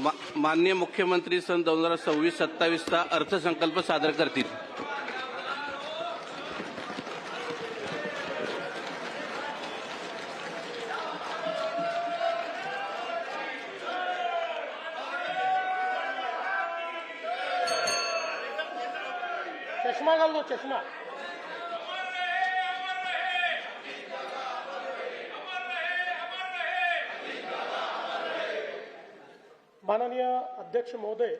माननीय मुख्यमंत्री सन 2026-27 चा अर्थसंकल्प सादर करतील। चष्मा घाल दो, चष्मा। माननीय अध्यक्ष महोदय,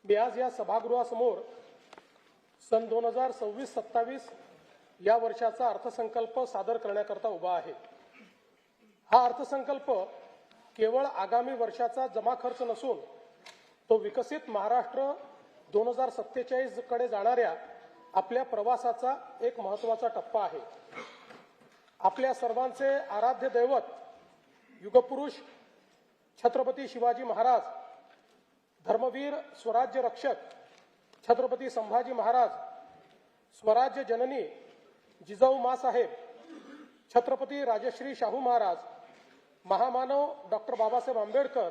मी आज या सभागृहासमोर सन 2026-27 या वर्षाचा अर्थसंकल्प सादर करण्याकरता उभा आहे। हा अर्थसंकल्प केवळ आगामी वर्षाचा जमा खर्च नसून तो विकसित महाराष्ट्र 2047 कडे जाणाऱ्या आपल्या प्रवासाचा एक महत्त्वाचा टप्पा आहे। आपल्या सर्वांचे आराध्य दैवत युगपुरुष छत्रपती शिवाजी महाराज, धर्मवीर स्वराज्य रक्षक छत्रपती संभाजी महाराज, स्वराज्य जननी जिजाऊ माँसाहेब, छत्रपती राजश्री शाहू महाराज, महामानव डॉक्टर बाबासाहेब आंबेडकर,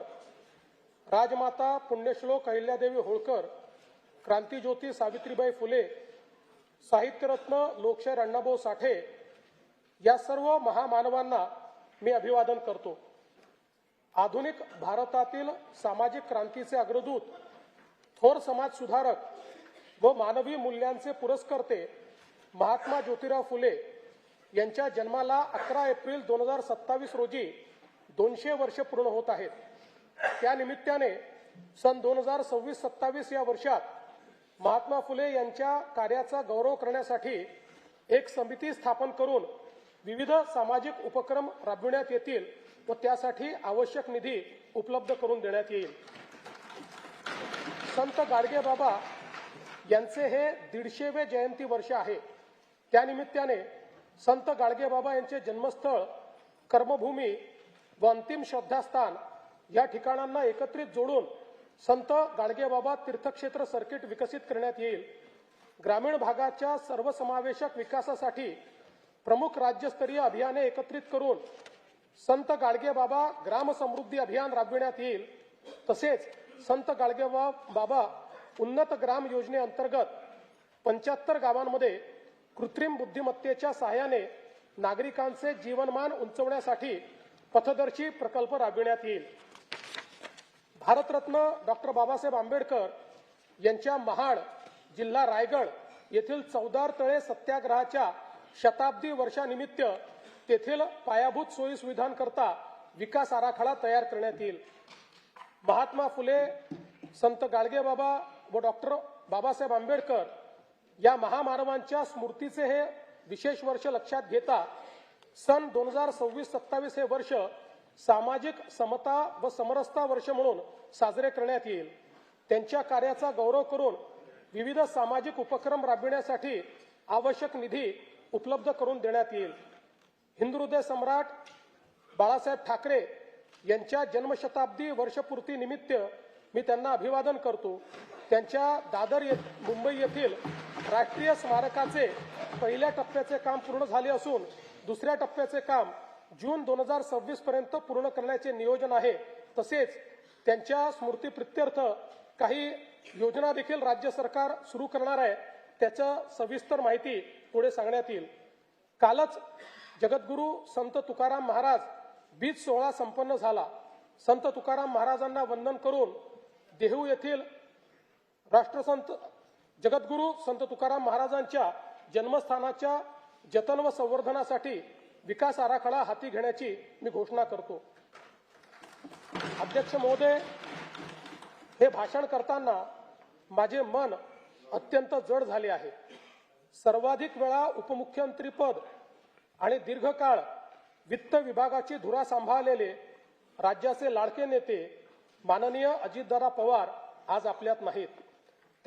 राजमाता पुण्यश्लोक अहिल्यादेवी होळकर, क्रांतिज्योती सावित्रीबाई फुले, साहित्यरत्न लोकशाहीर अण्णाभाऊ साठे या सर्व महामानवांना मी अभिवादन करतो। आधुनिक भारतातील सामाजिक क्रांतीचे अग्रदूत, थोर समाज सुधारक व मानवी मूल्यांचे पुरस्कर्ते महात्मा ज्योतिराव फुले यांच्या जन्माला 11 एप्रिल 2027 रोजी 200 वर्ष पूर्ण होत आहेत। त्या निमित्ताने सन 2026-27 या वर्षात महात्मा फुले यांच्या कार्याचा गौरव करण्यासाठी एक समिती स्थापन करून विविध सामाजिक उपक्रम राबविण्यात येतील व त्यासाठी आवश्यक निधी उपलब्ध करून देण्यात येईल। संत गाडगेबाबा यांचे हे 150वे जयंती वर्ष आहे। त्यानिमित्ताने संत गाडगेबाबा यांचे जन्मस्थळ, कर्मभूमी व अंतिम श्रद्धास्थान या ठिकाणांना एकत्रित जोडून संत गाडगेबाबा तीर्थक्षेत्र सर्किट विकसित करण्यात येईल। ग्रामीण भागाच्या सर्वसमावेशक विकासासाठी प्रमुख राज्यस्तरीय अभियाने एकत्रित करून संत गाडगेबाबा ग्राम समृद्धी अभियान राबविण्यात येईल। तसेच संत गाडगेबाबा उन्नत ग्राम योजनेअंतर्गत 75 गावांमध्ये कृत्रिम बुद्धिमत्तेच्या सहाय्याने नागरिकांचे जीवनमान उंचवण्यासाठी पथदर्शी प्रकल्प राबविण्यात येईल। भारतरत्न डॉक्टर बाबासाहेब आंबेडकर यांच्या महाड, जिल्हा रायगड येथील चौदार तळे सत्याग्रहाच्या शताब्दी वर्षानिमित्त तेथील पायाभूत सोयी सुविधांकरता विकास आराखडा तयार करण्यात येईल। महात्मा फुले, संत गाडगेबाबा व डॉक्टर बाबासाहेब आंबेडकर या महामानवांच्या स्मृतीचे हे विशेष वर्ष लक्षात घेता सन 2026-27 हे वर्ष सामाजिक समता व समरसता वर्ष म्हणून साजरे करण्यात येईल। त्यांच्या कार्याचा गौरव करून विविध सामाजिक उपक्रम राबविण्यासाठी आवश्यक निधी उपलब्ध करून देण्यात येईल। हिंदुहृदय सम्राट बाळासाहेब ठाकरे यांच्या जन्मशताब्दी वर्षपूर्ती निमित्त मी त्यांना अभिवादन करतो। त्यांच्या दादर मुंबई येथील राष्ट्रीय स्मारकाचे पहिल्या टप्प्याचे काम पूर्ण झाले असून दुसऱ्या टप्प्याचे काम जून 2026 पर्यंत पूर्ण करण्याचे नियोजन आहे। तसेच त्यांच्या स्मृतीप्रित्यर्थ काही योजना देखील राज्य सरकार सुरू करणार आहे। त्याचं सविस्तर माहिती पुढे सांगण्यात येईल। कालच जगद्गुरू संत तुकाराम महाराज बीज सोहळा संपन्न झाला। संत तुकाराम महाराजांना वंदन करून देहू येथील राष्ट्रसंत जगद्गुरू संत तुकाराम महाराजांच्या जन्मस्थानाच्या जतन व संवर्धनासाठी विकास आराखडा हाती घेण्याची मी घोषणा करतो। अध्यक्ष महोदय, हे भाषण करताना माझे मन अत्यंत जड झाले आहे। सर्वाधिक वेळा उपमुख्यमंत्रीपद आणि दीर्घकाळ वित्त विभागाची धुरा सांभाळलेले राज्याचे लाडके नेते माननीय अजितदादा पवार आज आपल्यात नाहीत।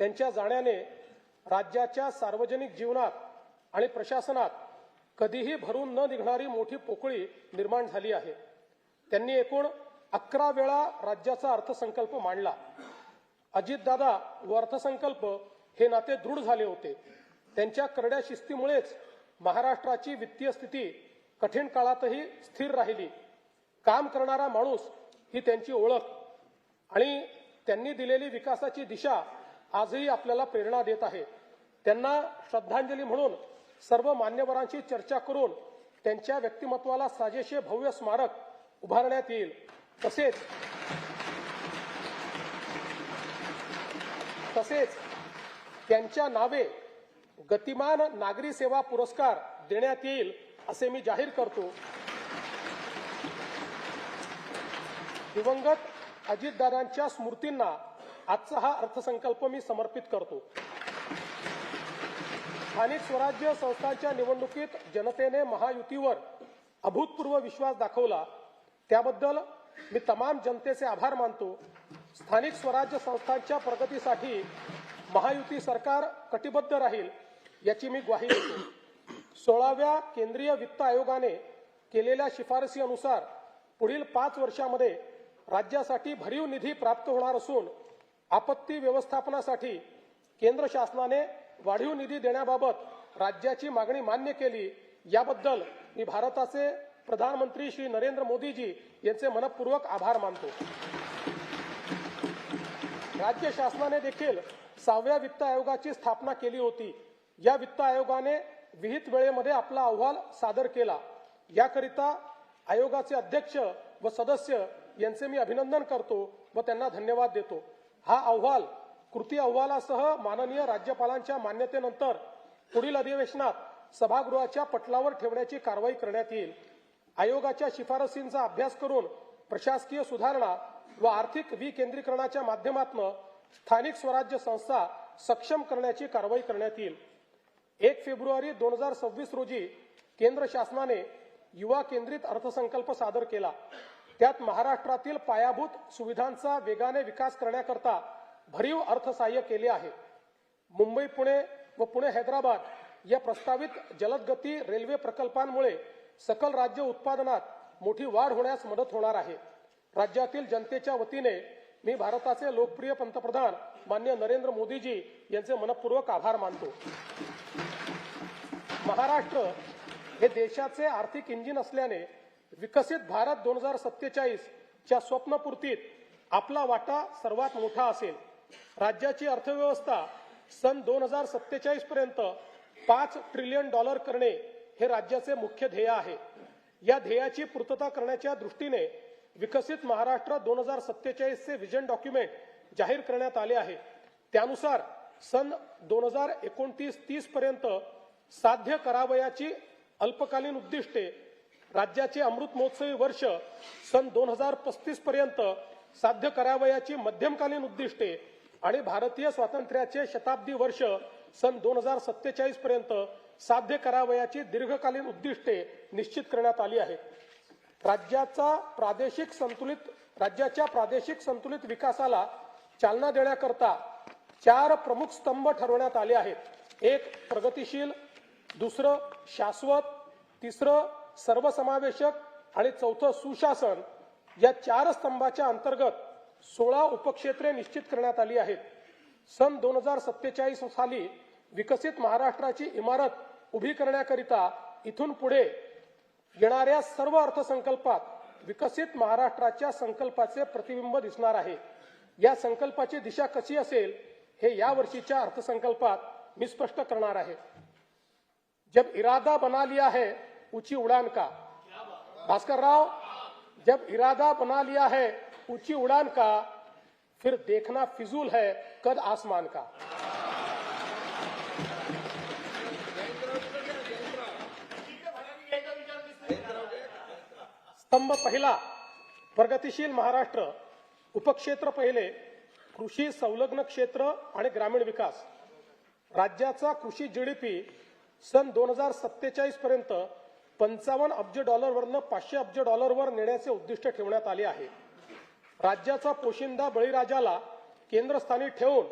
त्यांच्या जाण्याने राज्याच्या सार्वजनिक जीवनात आणि प्रशासनात कधीही भरून न निघणारी मोठी पोकळी निर्माण झाली आहे। त्यांनी एकूण 11 वेळा राज्याचा अर्थसंकल्प मांडला। अजितदादा व अर्थसंकल्प हे नाते दृढ झाले होते। त्यांच्या करड्या शिस्तीमुळेच महाराष्ट्राची वित्तीय स्थिती कठीण काळातही स्थिर राहिली। काम करणारा माणूस ही त्यांची ओळख। आणि त्यांनी दिलेली विकासाची दिशा आजही आपल्याला प्रेरणा देत आहे. त्यांना श्रद्धांजली म्हणून सर्व मान्यवरांशी चर्चा करून त्यांच्या व्यक्तिमत्वाला साजेसे भव्य स्मारक उभारण्यात येईल. तसेच त्यांच्या नावे गतिमान नागरी सेवा पुरस्कार देण्यात येईल असे मी जाहीर करतो. दिवंगत अजितदादांच्या स्मृतींना आजचा हा अर्थसंकल्प मी समर्पित करतो. स्थानिक स्वराज्य संस्थांच्या निवडणुकीत जनतेने महायुतीवर अभूतपूर्व विश्वास दाखवला, त्याबद्दल मी तमाम जनतेचे आभार मानतो. स्थानिक स्वराज्य संस्थांच्या प्रगतीसाठी महायुती सरकार कटिबद्ध राहील याची मी ग्वाही देतो. 16व्या केंद्रीय वित्त आयोगाने केलेल्या शिफारसीनुसार पुढील 5 वर्षांमध्ये राज्यासाठी भरीव निधी प्राप्त होणार असून आपत्ती व्यवस्थापनासाठी केंद्र शासनाने वाढीव निधी देण्याबाबत राज्याची मागणी मान्य केली. याबद्दल मी भारताचे प्रधानमंत्री श्री नरेंद्र मोदीजी यांचे मनपूर्वक आभार मानतो. राज्य शासनाने देखील 6व्या वित्त आयोगाची स्थापना केली होती. या वित्त आयोगाने विहित वेळेमध्ये आपला अहवाल सादर केला. याकरिता आयोगाचे अध्यक्ष व सदस्य यांचे मी अभिनंदन करतो व त्यांना धन्यवाद देतो. हा अहवाल कृती अहवालासह माननीय राज्यपालांच्या मान्यतेनंतर पुढील अधिवेशनात सभागृहाच्या पटलावर ठेवण्याची कारवाई करण्यात येईल. आयोगाच्या शिफारसींचा अभ्यास करून प्रशासकीय सुधारणा व आर्थिक विकेंद्रीकरणाच्या माध्यमातून स्थानिक स्वराज्य संस्था सक्षम करण्याची कारवाई करण्यात येईल. 1 फेब्रुवारी 2026 रोजी केंद्र शासनाने युवा केंद्रित अर्थसंकल्प सादर केला. त्यात महाराष्ट्रातील पायाभूत सुविधांचा वेगाने विकास करण्याकरता भरीव अर्थसहाय्य केले आहे. मुंबई पुणे व पुणे हैदराबाद या प्रस्तावित जलदगती रेल्वे प्रकल्पांमुळे सकल राज्य उत्पादनात मोठी वाढ होण्यास मदत होणार आहे. राज्यातील जनतेच्या वतीने मी भारताचे लोकप्रिय पंतप्रधान माननीय नरेंद्र मोदीजी यांचे मनपूर्वक आभार मानतो. महाराष्ट्र हे देशाचे आर्थिक इंजिन असल्याने विकसित भारत 2047 च्या स्वप्नपूर्तीत आपला वाटा सर्वात मोठा असेल. राज्याची अर्थव्यवस्था सन 2047 पर्यंत $5 ट्रिलियन करणे हे राज्याचे मुख्य ध्येय आहे. या ध्येयाची पूर्तता करण्याच्या दृष्टीने विकसित महाराष्ट्र 2047 चे व्हिजन डॉक्युमेंट जाहीर करण्यात आले आहे. त्यानुसार सन 2029-30 पर्यंत साध्य करावयाची अल्पकालीन उद्दिष्टे, राज्याचे अमृत महोत्सवी वर्ष सन 2035 पर्यंत साध्य करावयाची मध्यमकालीन उद्दिष्टे आणि भारतीय स्वातंत्र्याचे शताब्दी वर्ष सन 2047 पर्यंत साध्य करावयाची दीर्घकालीन उद्दिष्टे निश्चित करण्यात आली आहेत. राज्याच्या प्रादेशिक संतुलित विकासाला चालना देण्याकरता 4 प्रमुख स्तंभ ठरवण्यात आले आहेत. 1 प्रगतिशील, 2 शाश्वत, 3 सर्वसमावेशक आणि 4 सुशासन. या 4 स्तंभाच्या अंतर्गत 16 उपक्षेत्रे निश्चित करण्यात आली आहेत. सन 2047 साली विकसित महाराष्ट्राची इमारत उभी करण्याकरिता इथून पुढे येणाऱ्या सर्व अर्थसंकल्पात विकसित महाराष्ट्राच्या संकल्पाचे प्रतिबिंब दिसणार आहे. या संकल्पाची दिशा कशी असेल हे या वर्षीच्या अर्थसंकल्पात मी स्पष्ट करणार आहे. जब इरादा बना लिया है ऊंची उड़ान का, भास्कर राव, जब इरादा बना लिया है ऊंची उड़ान का, फिर देखना फिजूल है कद आसमान का. स्तंभ पहिला प्रगतिशील महाराष्ट्र. उपक्षेत्र पहिले कृषी संलग्न क्षेत्र आणि ग्रामीण विकास. राज्याचा कृषी जीडीपी सन 2047 पर्यंत $55 अब्ज वरनं $500 अब्ज वर नेण्याचे उद्दिष्ट ठेवण्यात आले आहे. राज्याचा पोशिंदा बळीराजाला केंद्रस्थानी ठेवून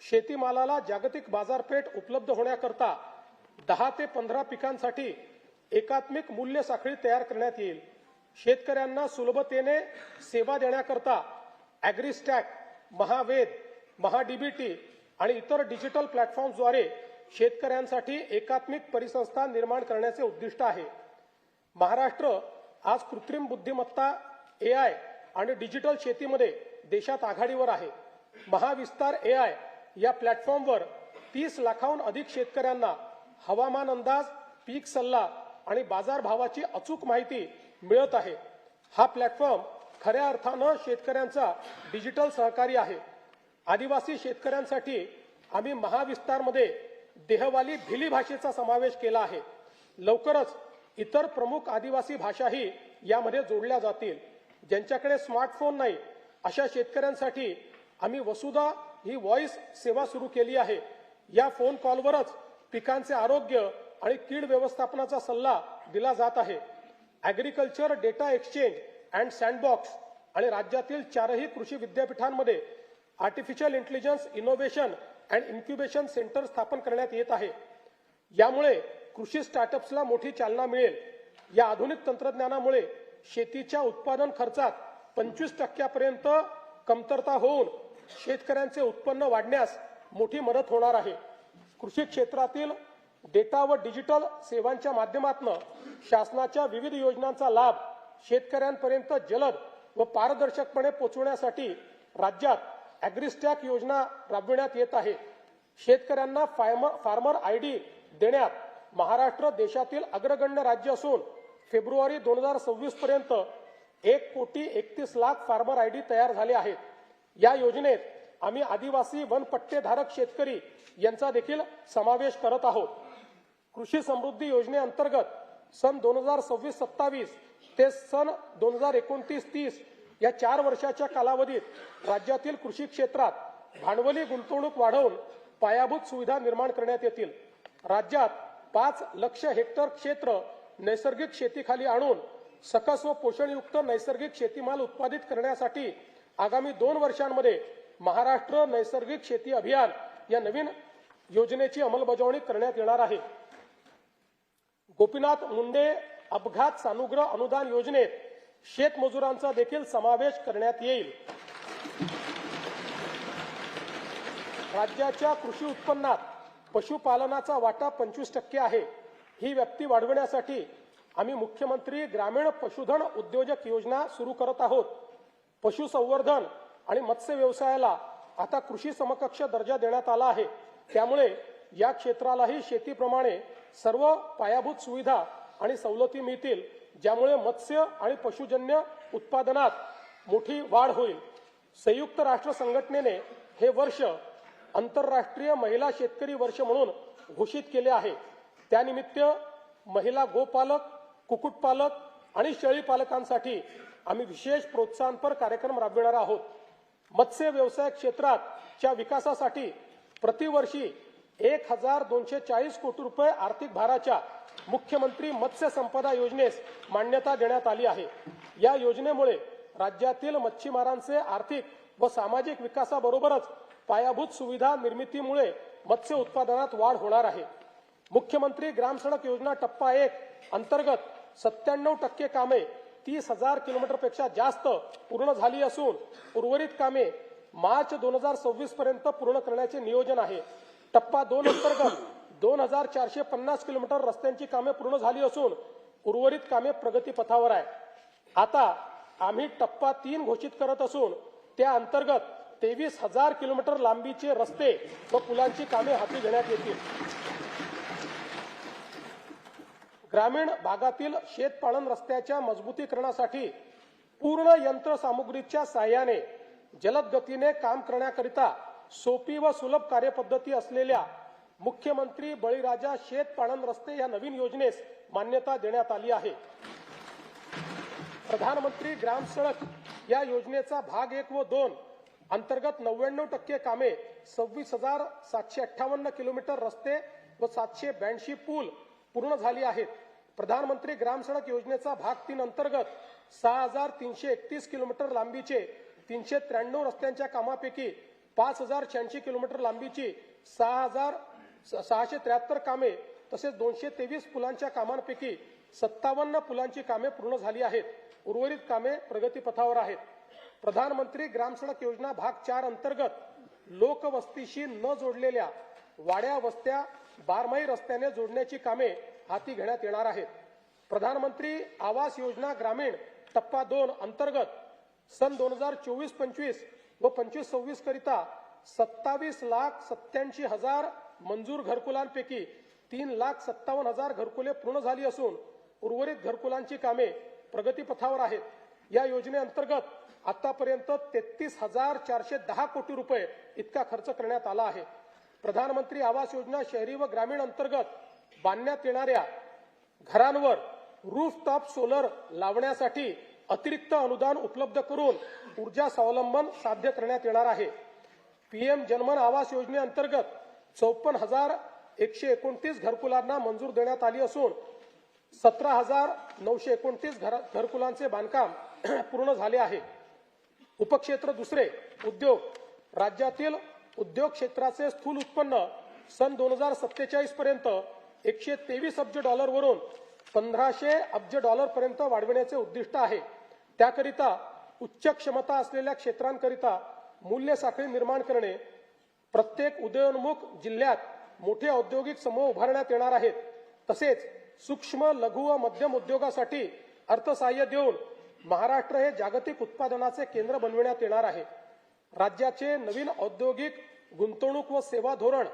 शेतीमालाला जागतिक बाजारपेठ उपलब्ध होण्याकरता 10 ते 15 पिकांसाठी एकात्मिक मूल्य साखळी तयार करण्यात येईल. शेतकऱ्यांना सुलभतेने सेवा देण्याकरता ॲग्रीस्टॅक, महावेद, महाडीबीटी आणि इतर डिजिटल प्लॅटफॉर्म्सद्वारे शेतकऱ्यांसाठी एकात्मिक परिसंस्था निर्माण करण्याचे उद्दिष्ट आहे. महाराष्ट्र आज कृत्रिम बुद्धिमत्ता AI आणि डिजिटल शेतीमध्ये देशात आघाडीवर आहे. महाविस्तार AI या प्लॅटफॉर्मवर 30 लाखाहून अधिक शेतकऱ्यांना हवामान अंदाज, पीक सल्ला आणि बाजारभावाची अचूक माहिती मिळत आहे. हा प्लॅटफॉर्म खऱ्या अर्थानं शेतकऱ्यांचा डिजिटल सहकारी आहे. आदिवासी शेतकऱ्यांसाठी आम्ही महाविस्तारमध्ये देहवाली भिली भाषेचा समावेश केला आहे. लवकरच इतर प्रमुख आदिवासी भाषाही यामध्ये जोडल्या जातील. ज्यांच्याकडे स्मार्टफोन नाही अशा शेतकऱ्यांसाठी आम्ही वसुधा ही व्हॉइस सेवा सुरू केली आहे. या फोन कॉलवरच पिकांचे आरोग्य आणि कीड व्यवस्थापनाचा सल्ला दिला जात आहे. Agriculture data exchange and sandbox आणि राज्यातील 4ही कृषी विद्यापीठांमध्ये artificial intelligence innovation and incubation centre स्थापन करण्यात येत आहे. यामुळे कृषी स्टार्टअप्सला मोठी चालना मिळेल. या आधुनिक तंत्रज्ञानामुळे शेतीच्या उत्पादन खर्चात 25% कमतरता होऊन शेतकऱ्यांचे उत्पन्न वाढण्यास मोठी मदत होणार आहे. कृषी क्षेत्रातील डेटा व डिजिटल सेवांच्या माध्यमातून शासनाच्या विविध योजनांचा लाभ शेतकऱ्यांपर्यंत जलद व पारदर्शकपणे पोहोचवण्यासाठी राज्यात ॲग्रिस्टॅक योजना राबविण्यात येत आहे. शेतकऱ्यांना फार्मर ID देण्यात महाराष्ट्र देशातील अग्रगण्य राज्य असून फेब्रुवारी 2026 पर्यंत 1,31,00,000 फार्मर ID तयार झाले आहेत. या योजनेत आम्ही आदिवासी वनपट्टेधारक शेतकरी यांचा देखील समावेश करत आहोत. कृषी समृद्धी योजनेअंतर्गत सन 2026-27 ते सन 2029-30 या 4 वर्षाच्या कालावधीत राज्यातील कृषी क्षेत्रात भांडवली गुंतवणूक वाढवून पायाभूत सुविधा निर्माण करण्यात येतील. राज्यात 5 लाख हेक्टर क्षेत्र नैसर्गिक शेतीखाली आणून सकस व पोषणयुक्त नैसर्गिक शेतीमाल उत्पादित करण्यासाठी आगामी 2 वर्षांमध्ये महाराष्ट्र नैसर्गिक शेती अभियान या नवीन योजनेची अंमलबजावणी करण्यात येणार आहे. गोपीनाथ मुंडे अपघात सानुग्रह अनुदान योजनेत शेतमजुरांचा देखील समावेश करण्यात येईल. राज्याच्या कृषी उत्पन्नात पशुपालनाचा वाटा 25% आहे. ही व्याप्ती वाढविण्यासाठी आम्ही मुख्यमंत्री ग्रामीण पशुधन उद्योजक योजना सुरू करत आहोत. पशुसंवर्धन आणि मत्स्य व्यवसायाला आता कृषी समकक्ष दर्जा देण्यात आला आहे. त्यामुळे या क्षेत्रालाही शेतीप्रमाणे सर्व पायाभूत सुविधा आणि सवलती मिळतील, ज्यामुळे मत्स्य आणि पशुजन्य उत्पादनात मोठी वाढ होईल. संयुक्त राष्ट्र संघटनेने हे वर्ष आंतरराष्ट्रीय महिला शेतकरी वर्ष म्हणून घोषित केले आहे. त्यानिमित्त महिला गोपालक, कुक्कुटपालक आणि शेळीपालकांसाठी आम्ही विशेष प्रोत्साहनपर कार्यक्रम राबविणार आहोत. मत्स्य व्यवसाय क्षेत्राच्या विकासासाठी प्रतिवर्षी 1,240 कोटी रुपये आर्थिक भाराच्या मुख्यमंत्री मत्स्य संपदा योजनेस मान्यता देण्यात आली आहे. या योजनेमुळे राज्यातील मच्छीमारांचे आर्थिक व सामाजिक विकासाबरोबरच पायाभूत सुविधा निर्मितीमुळे मत्स्य उत्पादनात वाढ होणार आहे. मुख्यमंत्री ग्राम सडक योजना टप्पा 1 अंतर्गत 97% कामे 30,000 किलोमीटरपेक्षा जास्त पूर्ण झाली असून उर्वरित कामे मार्च 2026 पर्यंत पूर्ण करण्याचे नियोजन आहे. टप्पा 2 अंतर्गत 2,450 किलोमीटर रस्त्यांची कामे पूर्ण झाली असून उर्वरित कामे प्रगतीपथावर आहे. आता आम्ही टप्पा 3 घोषित करत असून त्या अंतर्गत 23,000 किलोमीटर लांबीचे रस्ते व पुलांची कामे हाती घेण्यात येतील. ग्रामीण भागातील शेतपालन रस्त्याच्या मजबूतीकरणासाठी पूर्ण यंत्रसामुग्रीच्या साहाय्याने जलद गतीने काम करण्याकरिता सोपी व सुलभ कार्यपद्धती असलेल्या मुख्यमंत्री बळीराजा शेतपालन रस्ते या नवीन योजनेस मान्यता देण्यात आली आहे. प्रधानमंत्री ग्राम सडक या योजनेचा भाग 1 व 2 अंतर्गत 99% कामे 26,758 किलोमीटर रस्ते व 782 पूल पूर्ण झाली आहेत. प्रधानमंत्री ग्राम सडक योजनेचा भाग 3 अंतर्गत 6,331 किलोमीटर लांबीचे 393 रस्त्यांच्या कामापैकी 5,086 किलोमीटर लांबीची 6,673 कामे तसेच 223 पुलांच्या कामांपैकी 57 पुलांची कामे पूर्ण झाली आहेत. उर्वरित कामे प्रगतीपथावर आहेत. प्रधानमंत्री ग्राम सडक योजना भाग 4 अंतर्गत लोकवस्तीशी न जोडलेल्या वाड्या वस्त्या बारमाही रस्त्याने जोडण्याची कामे हाती घेण्यात येणार आहेत. प्रधानमंत्री आवास योजना ग्रामीण टप्पा 2 अंतर्गत सन 2024-25 व 25-26 करिता 27,87,000 मंजूर घरकुलांपैकी 3,57,000 घरकुले पूर्ण झाली असून उर्वरित घरकुलांची कामे प्रगतीपथावर आहेत. या योजनेअंतर्गत आतापर्यंत 33,410 कोटी रुपये इतका खर्च करण्यात आला आहे. प्रधानमंत्री आवास योजना शहरी व ग्रामीण अंतर्गत बांधण्यात येणाऱ्या घरांवर रूफटॉप सोलर लावण्यासाठी अतिरिक्त अनुदान उपलब्ध करून ऊर्जा स्वावलंबन साध्य करण्यात येणार आहे. पीएम जनमन आवास योजनेअंतर्गत 54,129 घरकुलांना मंजूर देण्यात आली असून 17,929 घरकुलांचे बांधकाम पूर्ण झाले आहे. उपक्षेत्र दुसरे उद्योग. राज्यातील उद्योग क्षेत्राचे स्थूल उत्पन्न सन 2047 पर्यंत 123 अब्ज डॉलरवरून 1,500 अब्ज डॉलर पर्यंत वाढविण्याचे उद्दिष्ट आहे. त्याकरिता उच्च क्षमता असलेल्या क्षेत्रांकरिता मूल्य साखळी निर्माण करणे, प्रत्येक उदयोन्मुख जिल्ह्यात मोठे औद्योगिक समूह उभारण्यात येणार आहेत. तसेच सूक्ष्म लघु व मध्यम उद्योगासाठी अर्थसहाय्य देऊन महाराष्ट्र हे जागतिक उत्पादनाचे केंद्र बनविण्यात येणार आहे. राज्याचे नवीन औद्योगिक गुंतवणूक व सेवा धोरण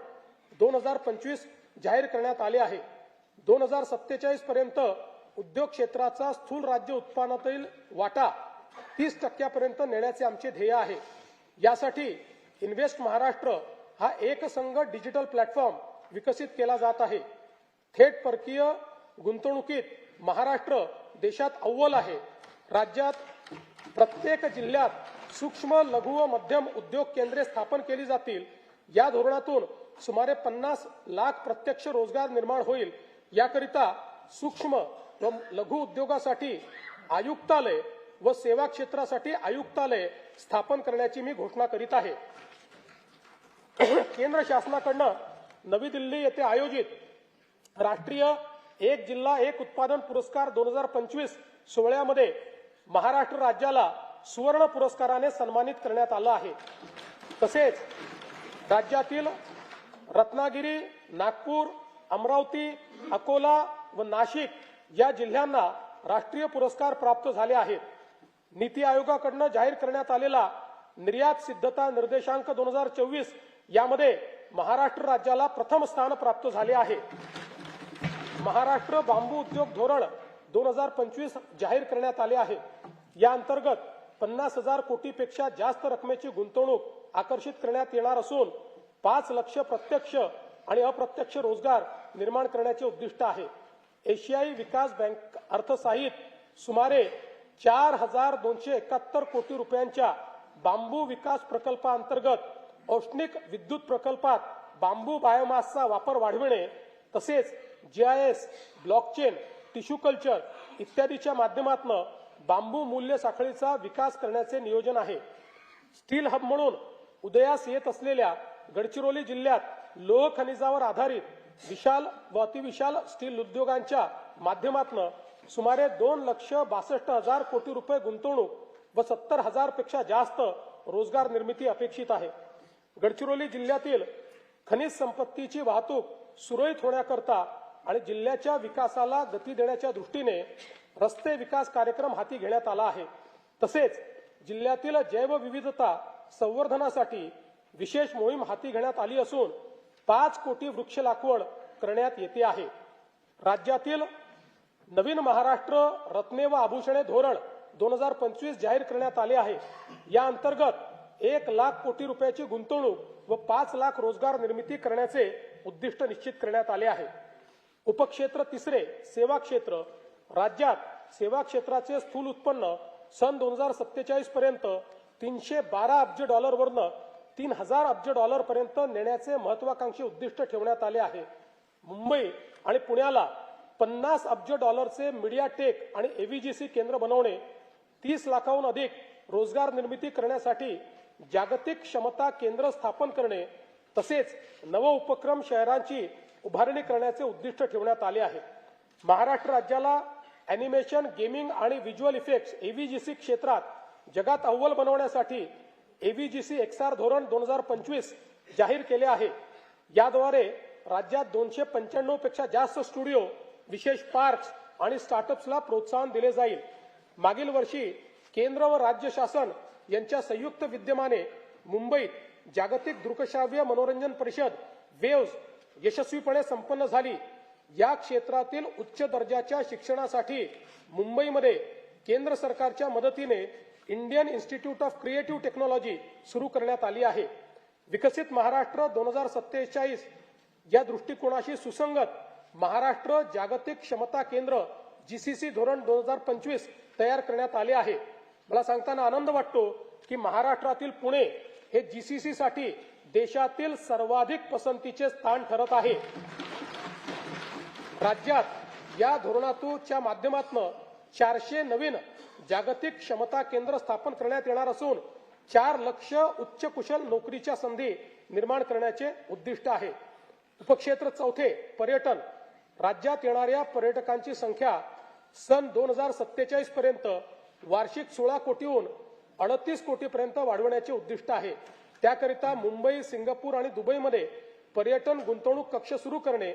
2025 जाहीर करण्यात आले आहे. 2047 पर्यंत उद्योग क्षेत्राचा स्थूल राज्य उत्पन्नातील वाटा 30% नेण्याचे आमचे ध्येय आहे. यासाठी इन्व्हेस्ट महाराष्ट्र हा एकसंघ डिजिटल प्लॅटफॉर्म विकसित केला जात आहे. थेट परकीय गुंतवणुकीत महाराष्ट्र देशात अव्वल आहे. राज्यात प्रत्येक जिल्ह्यात सूक्ष्म लघु व मध्यम उद्योग केंद्रे स्थापन केली जातील. या धोरणातून सुमारे 50 लाख प्रत्यक्ष रोजगार निर्माण होईल. याकरिता सूक्ष्म व लघु उद्योगासाठी आयुक्तालय व सेवा क्षेत्रासाठी आयुक्तालय स्थापन करण्याची मी घोषणा करीत आहे. केंद्र शासनाकडून नवी दिल्ली येथे आयोजित राष्ट्रीय एक जिल्हा एक उत्पादन पुरस्कार 2025 सोहळ्यामध्ये महाराष्ट्र राज्याला सुवर्ण पुरस्काराने सन्मानित करण्यात आलं आहे. तसेच राज्यातील रत्नागिरी, नागपूर, अमरावती, अकोला व नाशिक या जिल्ह्यांना राष्ट्रीय पुरस्कार प्राप्त झाले आहेत. नीती आयोगाकडून जाहीर करण्यात आलेला निर्यात सिद्धता निर्देशांक 2024 यामध्ये महाराष्ट्र राज्याला प्रथम स्थान प्राप्त झाले आहे. महाराष्ट्र बांबू उद्योग धोरण 2025 जाहीर करण्यात आले आहे. या अंतर्गत 50,000 कोटीपेक्षा जास्त रकमेची गुंतवणूक आकर्षित करण्यात येणार असून 5 लाख प्रत्यक्ष आणि अप्रत्यक्ष रोजगार निर्माण करण्याचे उद्दिष्ट आहे. एशियाई विकास बँक अर्थसहाय्यित सुमारे 4,271 कोटी रुपयांच्या बांबू विकास प्रकल्पाअंतर्गत औष्णिक विद्युत प्रकल्पात बांबू बायोमासचा वापर वाढविणे तसेच GIS, ब्लॉकचेन, टिश्यू कल्चर इत्यादीच्या माध्यमातून बांबू मूल्य साखळीचा विकास करण्याचे नियोजन आहे. स्टील हब म्हणून उदयास येत असलेल्या गडचिरोली जिल्ह्यात लोह खनिजावर आधारित विशाल व अतिविशाल स्टील उद्योगांच्या माध्यमातून सुमारे 2,62,000 कोटी रुपये गुंतवणूक व 70,000 पेक्षा जास्त रोजगार निर्मिती अपेक्षित आहे. गडचिरोली जिल्ह्यातील खनिज संपत्तीची वाहतूक सुरळीत होण्याकरता आणि जिल्ह्याच्या विकासाला गती देण्याच्या दृष्टीने रस्ते विकास कार्यक्रम हाती घेण्यात आला आहे. तसेच जिल्ह्यातील जैवविविधता संवर्धनासाठी विशेष मोहीम हाती घेण्यात आली असून 5 कोटी वृक्ष लागवड करण्यात येते आहे. राज्यातील नवीन महाराष्ट्र रत्ने व आभूषणे धोरण 2025 जाहीर करण्यात आले आहे. या अंतर्गत 1 लाख कोटी रुपयाची गुंतवणूक व 5 लाख रोजगार निर्मिती करण्याचे उद्दिष्ट निश्चित करण्यात आले आहे. उपक्षेत्र तिसरे सेवा क्षेत्र. राज्यात सेवा क्षेत्राचे स्थूल उत्पन्न सन 2047 पर्यंत 312 अब्ज डॉलरवरून 3,000 अब्ज डॉलर पर्यंत नेण्याचे महत्वाकांक्षी उद्दिष्ट ठेवण्यात आले आहे. मुंबई आणि पुण्याला 50 अब्ज डॉलरचे मीडिया टेक आणि AVGC केंद्र बनवणे, 30 लाखाहून अधिक रोजगार निर्मिती करण्यासाठी जागतिक क्षमता केंद्र स्थापन करणे तसेच नव उपक्रम शहरांची उभारणी करण्याचे उद्दिष्ट ठेवण्यात आले आहे. महाराष्ट्र राज्याला अॅनिमेशन, गेमिंग आणि व्हिज्युअल इफेक्ट्स AVGC क्षेत्रात जगात अव्वल बनवण्यासाठी AVGC XR धोरण 2025 जाहीर केले आहे. याद्वारे राज्यात 295 पेक्षा जास्त स्टुडिओ, विशेष पार्क्स आणि स्टार्टअप्सला प्रोत्साहन दिले जाईल. मागील वर्षी केंद्र व राज्य शासन यांच्या संयुक्त विद्यमाने मुंबईत जागतिक दृकश्राव्य मनोरंजन परिषद वेव्स यशस्वीपणे संपन्न झाली। या क्षेत्रातील उच्च दर्जाच्या शिक्षणासाठी मुंबईमध्ये केंद्र सरकारच्या मदतीने Indian institute of creative technology सुरू करण्यात आली आहे। विकसित महाराष्ट्र 2047 या दृष्टिकोनाशी सुसंगत महाराष्ट्र जागतिक क्षमता केंद्र जीसीसी धोरण 2025 तयार करण्यात आले आहे। मला सांगताना आनंद वाटतो की महाराष्ट्रातील पुणे हे जीसीसी साठी देशातील सर्वाधिक पसंतीचे स्थान ठरत आहे। राज्यात या धोरणाच्या माध्यमातून 400 नवीन जागतिक क्षमता केंद्र स्थापन करण्यात येणार असून 4 लाख उच्च कुशल नोकरीच्या संधी निर्माण करण्याचे उद्दिष्ट आहे। उपक्षेत्र चौथे पर्यटन राज्यात येणाऱ्या पर्यटकांची संख्या सन 2047 पर्यंत वार्षिक 16 कोटीहून 38 कोटीपर्यंत वाढवण्याचे उद्दिष्ट आहे। त्याकरिता मुंबई, सिंगापूर आणि दुबईमध्ये पर्यटन गुंतवणूक कक्ष सुरू करणे,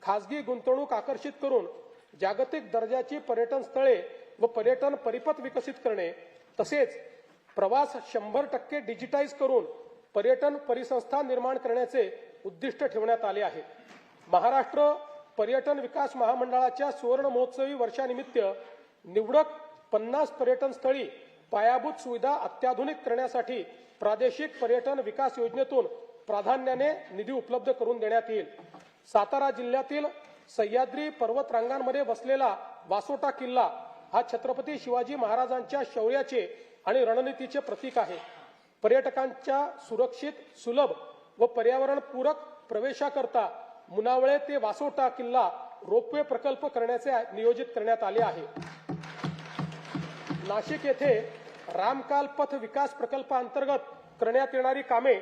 खासगी गुंतवणूक आकर्षित करून जागतिक दर्जाची पर्यटन स्थळे व पर्यटन परिपथ विकसित करणे, तसेच प्रवास 100% डिजिटाइज करून पर्यटन परिसंस्था निर्माण करण्याचे उद्दिष्ट ठेवण्यात आले आहे। महाराष्ट्र पर्यटन विकास महामंडळाच्या सुवर्ण महोत्सवी वर्षानिमित्त निवडक 50 पर्यटन स्थळी पायाभूत सुविधा अत्याधुनिक करण्यासाठी प्रादेशिक पर्यटन विकास योजनेतून प्राधान्याने निधी उपलब्ध करून देण्यात येईल। सातारा जिल्ह्यातील सह्याद्री पर्वत रांगांमध्ये वसलेला वासोटा किल्ला हा छत्रपती शिवाजी महाराजांच्या शौर्याचे आणि रणनीतीचे प्रतीक आहे। पर्यटकांच्या सुरक्षित, सुलभ व पर्यावरणपूरक प्रवेशाकरता मुनावळे ते वासोटा किल्ला रोपवे प्रकल्प करण्याचे नियोजित करण्यात आले आहे। नाशिक येथे रामकाल पथ विकास प्रकल्पाअंतर्गत करण्यात येणारी कामे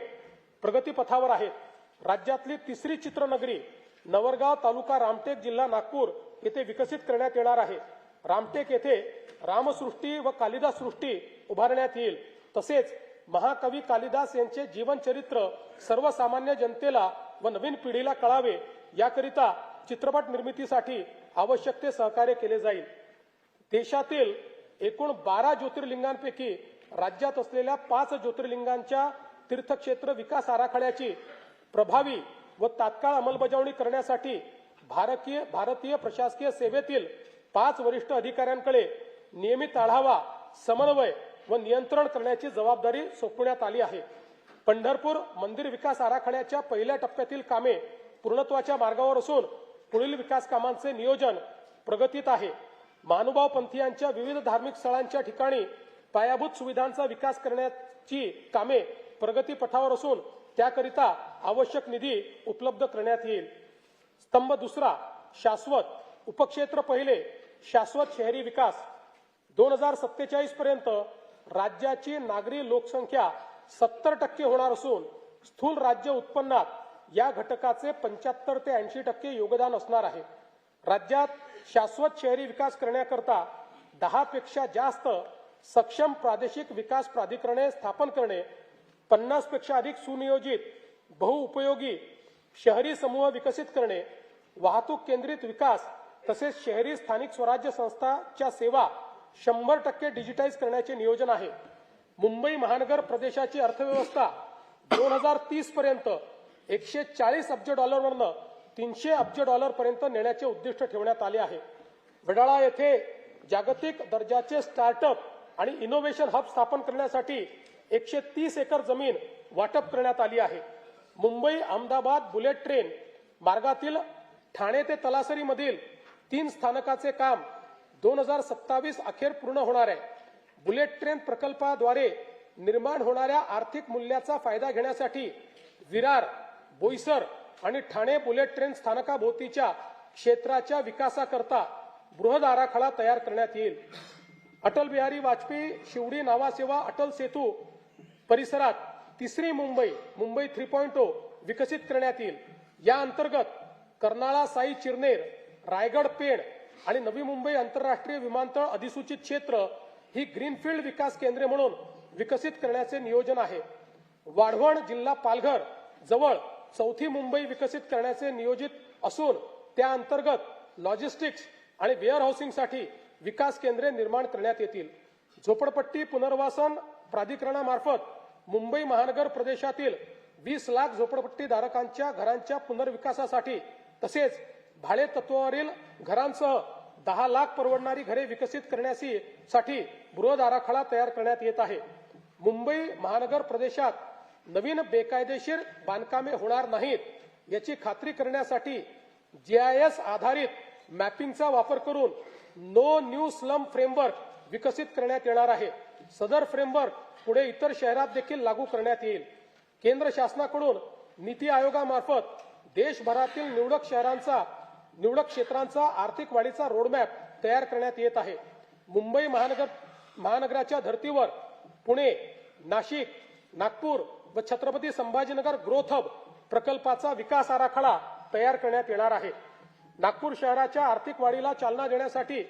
प्रगतीपथावर आहेत। राज्यातली तिसरी चित्रनगरी नवरगाव तालुका रामटेक जिल्हा नागपूर येथे विकसित करण्यात येणार आहे। रामटेक येथे रामसृष्टी व कालिदास सृष्टी उभारण्यात येईल। तसेच महाकवी कालिदास यांचे जीवनचरित्र सर्वसामान्य जनतेला व नवीन पिढीला कळावे याकरिता चित्रपट निर्मितीसाठी आवश्यक ते सहकार्य केले जाईल। देशातील एकूण 12 ज्योतिर्लिंगांपैकी राज्यात असलेल्या 5 ज्योतिर्लिंगांच्या तीर्थक्षेत्र विकास आराखड्याची प्रभावी व तात्काळ अंमलबजावणी करण्यासाठी भारतीय प्रशासकीय सेवेतील 5 वरिष्ठ अधिकाऱ्यांकडे नियमित आढावा, समन्वय व नियंत्रण करण्याची जबाबदारी सोपवण्यात आली आहे। पंढरपूर मंदिर विकास आराखड्याच्या पहिल्या टप्प्यातील कामे पूर्णत्वाच्या मार्गावर असून पुढील विकास कामांचे नियोजन प्रगतीत आहे। महानुभाव पंथीयांच्या विविध धार्मिक स्थळांच्या ठिकाणी पायाभूत सुविधांचा विकास करण्याची कामे प्रगतीपथावर असून त्याकरिता आवश्यक निधी उपलब्ध करण्यात येईल। स्तंभ दुसरा शाश्वत उपक्षेत्र पहिले शाश्वत शहरी विकास 2047 पर्यंत राज्याची नागरी लोकसंख्या 70% होणार असून स्थूल राज्य उत्पन्नात या घटकाचे 75 ते 80% योगदान असणार आहे। राज्यात शाश्वत शहरी विकास करण्याकरता 10 पेक्षा जास्त सक्षम प्रादेशिक विकास प्राधिकरणे स्थापन करणे, 50 पेक्षा अधिक सुनियोजित बहुउपयोगी शहरी समूह विकसित करणे, वाहतूक केंद्रित विकास तसेच शहरी स्थानिक स्वराज्य संस्थांच्या सेवा 100% डिजिटाइज करण्याचे नियोजन आहे। मुंबई महानगर प्रदेशाची अर्थव्यवस्था 2030 पर्यंत 140 अब्ज डॉलरवरून 300 अब्ज डॉलर पर्यंत नेण्याचे उद्दिष्ट ठेवण्यात आले आहे। वडाळा येथे जागतिक दर्जाचे स्टार्टअप आणि इनोव्हेशन हब स्थापन करण्यासाठी 130 एकर जमीन वाटप करण्यात आली आहे। मुंबई अहमदाबाद बुलेट ट्रेन मार्गातील ठाणे ते तलासरी मधील 3 स्थानकाचे काम 2027 अखेर पूर्ण होणार आहे। बुलेट ट्रेन प्रकल्पाद्वारे निर्माण होणाऱ्या आर्थिक मूल्याचा फायदा घेण्यासाठी विरार, बोईसर आणि ठाणे बुलेट ट्रेन स्थानकाभोवतीच्या क्षेत्राच्या विकासाकरता बृहद आराखडा तयार करण्यात येईल। अटल बिहारी वाजपेयी शिवडी नावासेवा अटल सेतू परिसरात तिसरी मुंबई 3.0 विकसित करण्यात येईल। या अंतर्गत कर्नाळा साई चिरनेर, रायगड पेण आणि नवी मुंबई आंतरराष्ट्रीय विमानतळ अधिसूचित क्षेत्र ही ग्रीनफील्ड विकास केंद्रे म्हणून विकसित करण्याचे नियोजन आहे। वाढवण जिल्हा पालघर जवळ चौथी मुंबई विकसित करण्याचे नियोजित असून त्या अंतर्गत लॉजिस्टिक्स आणि वेअर हाऊसिंगसाठी विकास केंद्रे निर्माण करण्यात येतील। झोपडपट्टी पुनर्वसन प्राधिकरणामार्फत मुंबई महानगर प्रदेशातील 20 लाख झोपडपट्टीधारकांच्या घरांच्या पुनर्विकासासाठी तसेच भाडे तत्वावरील घरांसह 10 लाख परवडणारी घरे विकसित करण्यासाठी बृहद आराखडा तयार करण्यात येत आहे. मुंबई महानगर प्रदेशात नवीन बेकायदेशीर बांधकामे होणार नाहीत याची खात्री करण्यासाठी GIS आधारित मॅपिंगचा वापर करून नो न्यू स्लम फ्रेमवर्क विकसित करण्यात येणार आहे. सदर फ्रेमवर्क पुढे इतर शहरात देखील लागू करण्यात येईल. केंद्र शासनाकडून नीती आयोगामार्फत देशभरातील निवडक क्षेत्रांचा आर्थिक वाढीचा रोडमॅप तयार करण्यात येत आहे. मुंबई महानगराच्या धर्तीवर पुणे, नाशिक, नागपूर व छत्रपती संभाजीनगर ग्रोथ हब प्रकल्पाचा विकास आराखडा तयार करण्यात येणार आहे. नागपूर शहराच्या आर्थिक वाढीला चालना देण्यासाठी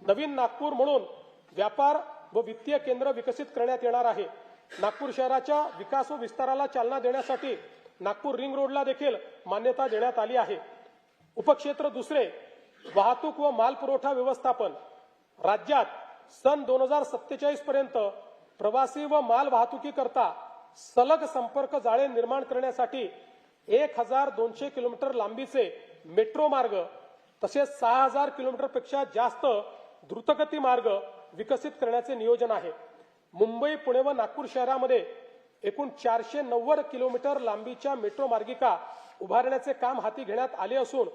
नवीन नागपूर म्हणून व्यापार व वित्तीय केंद्र विकसित करण्यात येणार आहे. नागपूर शहराच्या विकास व विस्ताराला चालना देण्यासाठी नागपूर रिंग रोडला देखील मान्यता देण्यात आली आहे. उपक्षेत्र दुसरे, वाहतूक व मालपुरवठा व्यवस्थापन. राज्यात सन 2047 पर्यंत प्रवासी व माल वाहतुकीकरता सलग संपर्क जाळे निर्माण करण्यासाठी 1200 किलोमीटर लांबीचे मेट्रो मार्ग तसेच 6000 किलोमीटरपेक्षा जास्त द्रुतगती मार्ग विकसित करण्याचे नियोजन आहे. मुंबई, पुणे व नागपूर शहरामध्ये एकूण 490 किलोमीटर लांबीच्या मेट्रो मार्गिका उभारण्याचे काम हाती घेण्यात आले असून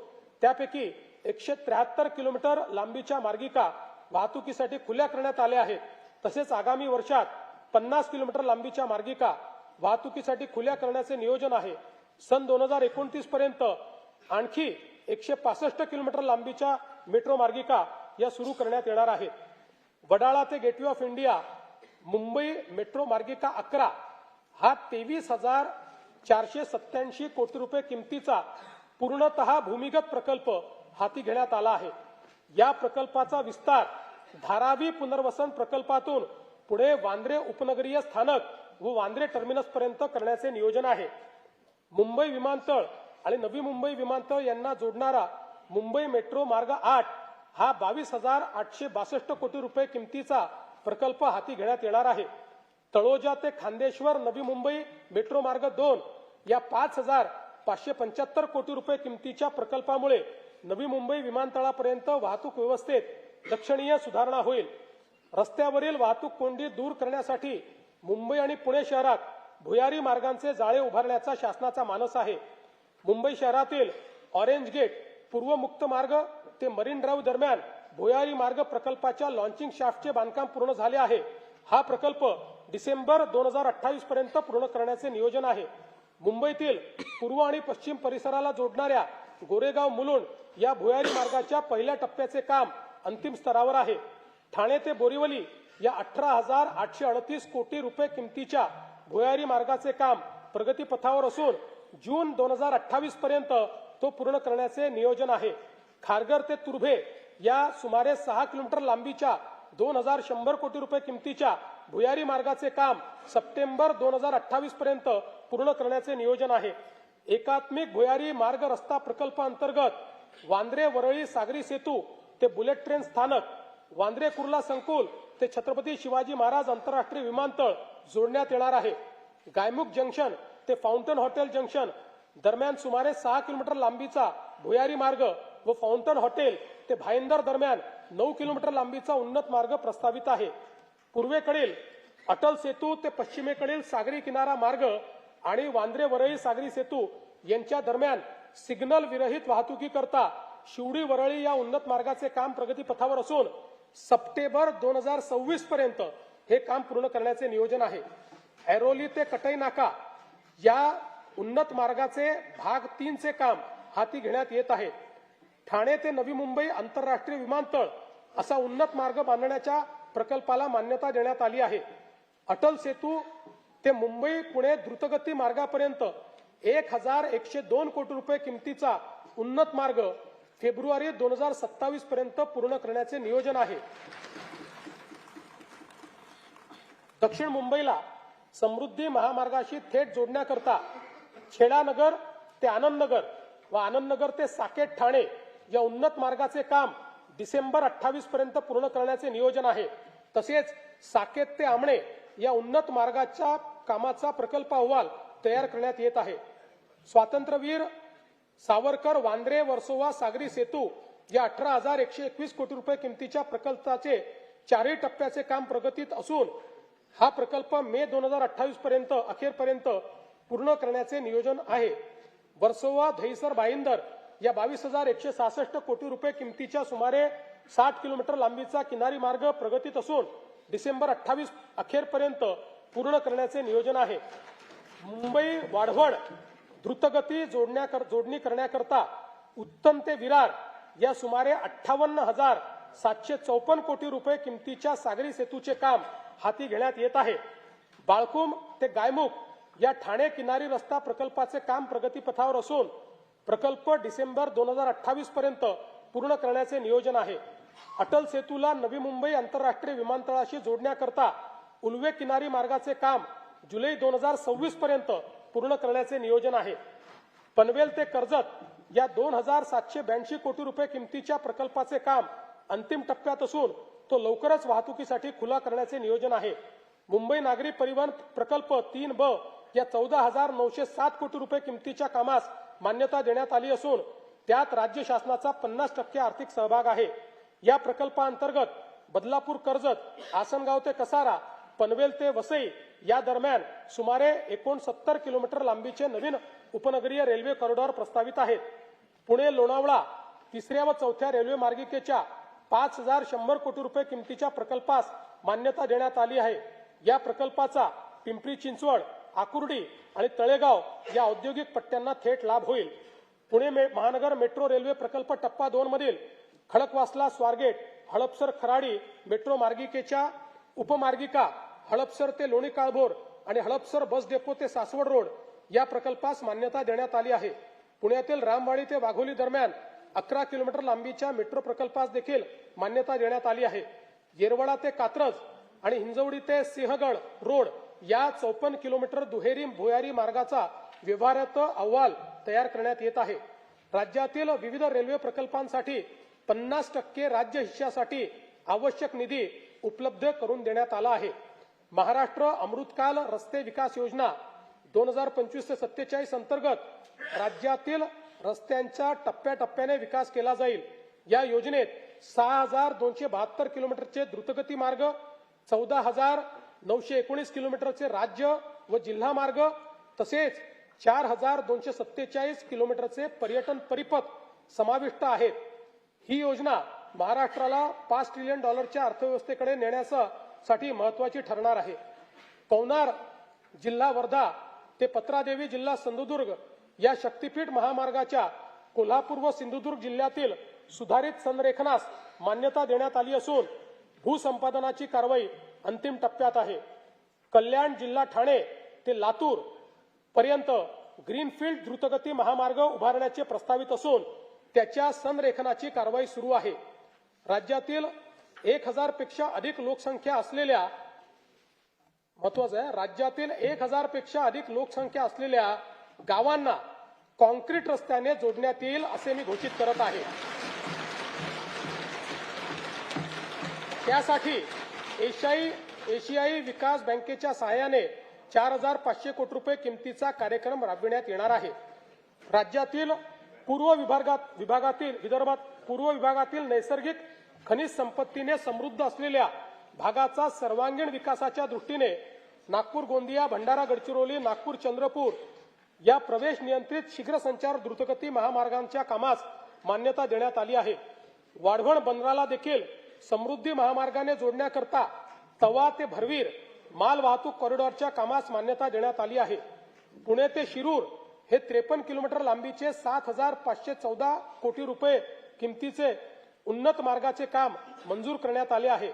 त्यापैकी 173 किलोमीटर लांबीच्या मार्गिका वाहतुकीसाठी खुल्या करण्यात आल्या आहेत. तसेच आगामी वर्षात 50 किलोमीटर लांबीच्या मार्गिका वाहतुकीसाठी खुल्या करण्याचे नियोजन आहे. सन 2029 पर्यंत आणखी 165 किलोमीटर लांबीच्या मेट्रो मार्गिका या सुरू करण्यात येणार आहेत. वडाळा ते gateway of India Mumbai metro मार्गिका 11 हा 23,487 कोटी रुपये किमतीचा पूर्णतः भूमिगत प्रकल्प हाती घेण्यात आला आहे. या प्रकल्पाचा विस्तार धारावी पुनर्वसन प्रकल्पातून पुढे वांद्रे उपनगरीय स्थानक व वांद्रे टर्मिनस पर्यंत करण्याचे नियोजन आहे. मुंबई विमानतळ आणि नवी मुंबई विमानतळ यांना जोडणारा मुंबई मेट्रो मार्ग 8 हा 22,862 कोटी रुपये किमतीचा प्रकल्प हाती घेण्यात येणार आहे. तळोजा ते खांदेश्वर नवी मुंबई मेट्रो मार्ग 2 या 5,575 कोटी रुपये किमतीच्या प्रकल्पामुळे नवी मुंबई विमानतळापर्यंत वाहतूक व्यवस्थेत लक्षणीय सुधारणा होईल. रस्त्यावरील वाहतूक कोंडी दूर करण्यासाठी मुंबई आणि पुणे शहरात भुयारी मार्गांचे जाळे उभारण्याचा शासनाचा मानस आहे. मुंबई शहरातील ऑरेंज गेट पूर्व मुक्त मार्ग ते मरीन ड्राईव्ह दरम्यान भुयारी मार्ग प्रकल्पाच्या लॉन्चिंग शाफ्टचे बांधकाम पूर्ण झाले आहे. हा प्रकल्प डिसेंबर 2028 पर्यंत पूर्ण करण्याचे नियोजन आहे. मुंबईतील पूर्व आणि पश्चिम परिसराला जोडणाऱ्या गोरेगाव मुलुंड या भुयारी मार्गाच्या पहिल्या टप्प्याचे काम अंतिम स्तरावर आहे. ठाणे ते बोरिवली या 18,838 कोटी रुपये किमतीच्या भुयारी मार्गाचे काम प्रगतीपथावर असून जून 2028 पर्यंत तो पूर्ण करण्याचे नियोजन आहे. खारघर ते तुर्भे या सुमारे 6 किलोमीटर लांबीच्या 2,100 कोटी रुपये किमतीच्या भुयारी मार्गाचे काम सप्टेंबर 2028 पर्यंत पूर्ण करण्याचे नियोजन आहे. एकात्मिक भुयारी मार्ग रस्ता प्रकल्पांतर्गत वांद्रे वरळी सागरी सेतू ते बुलेट ट्रेन स्थानक, वांद्रे कुर्ला संकुल ते छत्रपती शिवाजी महाराज आंतरराष्ट्रीय विमानतळ जोडण्यात येणार आहे. गायमुख जंक्शन ते फाउंटन हॉटेल जंक्शन दरम्यान सुमारे 6 किलोमीटर लांबीचा भुयारी मार्ग व फाउंटन हॉटेल ते भाईंदर दरम्यान 9 किलोमीटर लांबीचा उन्नत मार्ग प्रस्तावित आहे. पूर्वेकडील अटल सेतू ते पश्चिमेकडील सागरी किनारा मार्ग आणि वांद्रे वरळी सागरी सेतू यांच्या दरम्यान सिग्नल विरहित वाहतुकीकरता शिवडी वरळी या उन्नत मार्गाचे काम प्रगतीपथावर असून सप्टेंबर 2026 पर्यंत हे काम पूर्ण करण्याचे नियोजन आहे. ऐरोली ते कटई नाका या उन्नत मार्गाचे भाग 3 चे काम हाती घेण्यात येत आहे. ठाणे ते नवी मुंबई आंतरराष्ट्रीय विमानतळ असा उन्नत मार्ग बांधण्याच्या प्रकल्पाला मान्यता देण्यात आली आहे. अटल सेतू ते मुंबई पुणे द्रुतगती मार्गापर्यंत 1,102 कोटी रुपये किमतीचा उन्नत मार्ग फेब्रुवारी 2027 पर्यंत पूर्ण करण्याचे नियोजन आहे. दक्षिण मुंबईला समृद्धी महामार्गाशी थेट जोडण्याकरता खेडानगर ते आनंदनगर व आनंदनगर ते साकेत ठाणे या उन्नत मार्गाचे काम डिसेंबर 28 पर्यंत पूर्ण करण्याचे नियोजन आहे. तसेच साकेत ते आमणे या उन्नत मार्गाच्या कामाचा प्रकल्प अहवाल तयार करण्यात येत आहे. स्वातंत्र्यवीर सावरकर वांद्रे वर्सोवा सागरी सेतू या 18,121 कोटी रुपये किमतीच्या प्रकल्पाचे 4ही टप्प्याचे काम प्रगतीत असून हा प्रकल्प मे 2028 अखेरपर्यंत पूर्ण करण्याचे नियोजन आहे. वर्सोवा दहिसर भाईंदर या 22,166 कोटी रुपये किमतीच्या सुमारे 60 किलोमीटर लांबीचा किनारी मार्ग प्रगतीत असून डिसेंबर 28 अखेरपर्यंत पूर्ण करण्याचे नियोजन आहे. मुंबई वाढवण द्रुतगती जोडणी करण्याकरता उत्तम ते विरार या सुमारे 58,754 कोटी रुपये किमतीच्या सागरी सेतूचे काम हाती घेण्यात येत आहे. बाळकुम ते गायमुख या ठाणे किनारी रस्ता प्रकल्पाचे काम प्रगतीपथावर असून प्रकल्प डिसेंबर 2028 पर्यंत पूर्ण करण्याचे नियोजन आहे. अटल सेतूला नवी मुंबई आंतरराष्ट्रीय विमानतळाशी जोडण्याकरता उल्वे किनारी मार्गाचे काम जुलै 2026 पर्यंत पूर्ण करण्याचे नियोजन आहे. पनवेल ते कर्जत या 2,782 कोटी रुपये किमतीच्या प्रकल्पाचे काम अंतिम टप्प्यात असून तो लवकरच वाहतुकीसाठी खुला करण्याचे नियोजन आहे. मुंबई नागरी परिवहन प्रकल्प 3B या 14,907 कोटी रुपये किमतीच्या कामास मान्यता देण्यात आली असून त्यात राज्य शासनाचा 50% आर्थिक सहभाग आहे. या प्रकल्पाअंतर्गत बदलापूर कर्जत, आसनगाव ते कसारा, पनवेल ते वसई या दरम्यान सुमारे 69 किलोमीटर लांबीचे नवीन उपनगरीय रेल्वे कॉरिडॉर प्रस्तावित आहेत. पुणे लोणावळा 3ऱ्या व 4थ्या रेल्वे मार्गिकेच्या 5,100 कोटी रुपये किमतीच्या प्रकल्पास मान्यता देण्यात आली आहे. या प्रकल्पाचा पिंपरी चिंचवड, आकुर्डी आणि तळेगाव या औद्योगिक पट्ट्यांना थेट लाभ होईल. पुणे महानगर मेट्रो रेल्वे प्रकल्प टप्पा 2 मधील खडकवासला स्वारगेट, हडपसर खराडी मेट्रो मार्गिकेच्या उपमार्गिका हडपसर ते लोणी काळभोर आणि हडपसर बस डेपो ते सासवड रोड या प्रकल्पास मान्यता देण्यात आली आहे. पुण्यातील रामवाडी ते वाघोली दरम्यान 11 किलोमीटर लांबीच्या मेट्रो प्रकल्पास देखील मान्यता देण्यात आली आहे. येरवडा ते कात्रज आणि हिंजवडी ते सिंहगड रोड या 54 किलोमीटर दुहेरी भुयारी मार्गाचा व्यवहार्यता अहवाल तयार करण्यात येत आहे. राज्यातील विविध रेल्वे प्रकल्पांसाठी 50% राज्य हिश्श्यासाठी आवश्यक निधी उपलब्ध करून देण्यात आला आहे. महाराष्ट्र अमृतकाल रस्ते विकास योजना 2025 ते 47 अंतर्गत राज्यातील रस्त्यांचा टप्प्याटप्प्याने विकास केला जाईल. या योजनेत 6,272 किलोमीटरचे द्रुतगती मार्ग, 14,919 किलोमीटरचे राज्य व जिल्हा मार्ग तसेच 4,247 किलोमीटरचे पर्यटन परिपथ समाविष्ट आहेत. ही योजना महाराष्ट्राला $5 ट्रिलियन अर्थव्यवस्थेकडे नेण्यासाठी महत्वाची ठरणार आहे. पवनार जिल्हा वर्धा ते पत्रादेवी जिल्हा सिंधुदुर्ग या शक्तीपीठ महामार्गाच्या कोल्हापूर व सिंधुदुर्ग जिल्ह्यातील सुधारित संरेखनास मान्यता देण्यात आली असून भूसंपादनाची कारवाई अंतिम टप्प्यात आहे. कल्याण जिल्हा ठाणे ते लातूर पर्यंत ग्रीनफील्ड द्रुतगती महामार्ग उभारण्याचे प्रस्तावित असून त्याच्या संरेखनाची कारवाई सुरू आहे. राज्यातील 1,000 पेक्षा अधिक लोकसंख्या असलेल्या महत्वाचं आहे राज्यातील 1,000 पेक्षा अधिक लोकसंख्या असलेल्या गावांना कॉन्क्रीट रस्त्याने जोडण्यात येईल असे मी घोषित करत आहे. त्यासाठी एशियाई विकास बँकेच्या सहाय्याने 4,500 कोटी रुपये किमतीचा कार्यक्रम राबविण्यात येणार आहे. राज्यातील विदर्भात पूर्व विभागातील नैसर्गिक खनिज संपत्तीने समृद्ध असलेल्या भागाचा सर्वांगीण विकासाच्या दृष्टीने नागपूर गोंदिया भंडारा गडचिरोली नागपूर चंद्रपूर या प्रवेश नियंत्रित शीघ्र संचार द्रुतगती महामार्गांच्या कामास मान्यता देण्यात आली आहे. वाढवण बंदराला देखील समृद्धी महामार्गाने जोडण्याकरता तवा ते भरवीर माल वाहतूक कॉरिडॉरच्या कामास मान्यता देण्यात आली आहे. पुणे ते शिरूर हे 53 किलोमीटर लांबीचे 7,514 कोटी रुपये किमतीचे उन्नत मार्गाचे काम मंजूर करण्यात आले आहे.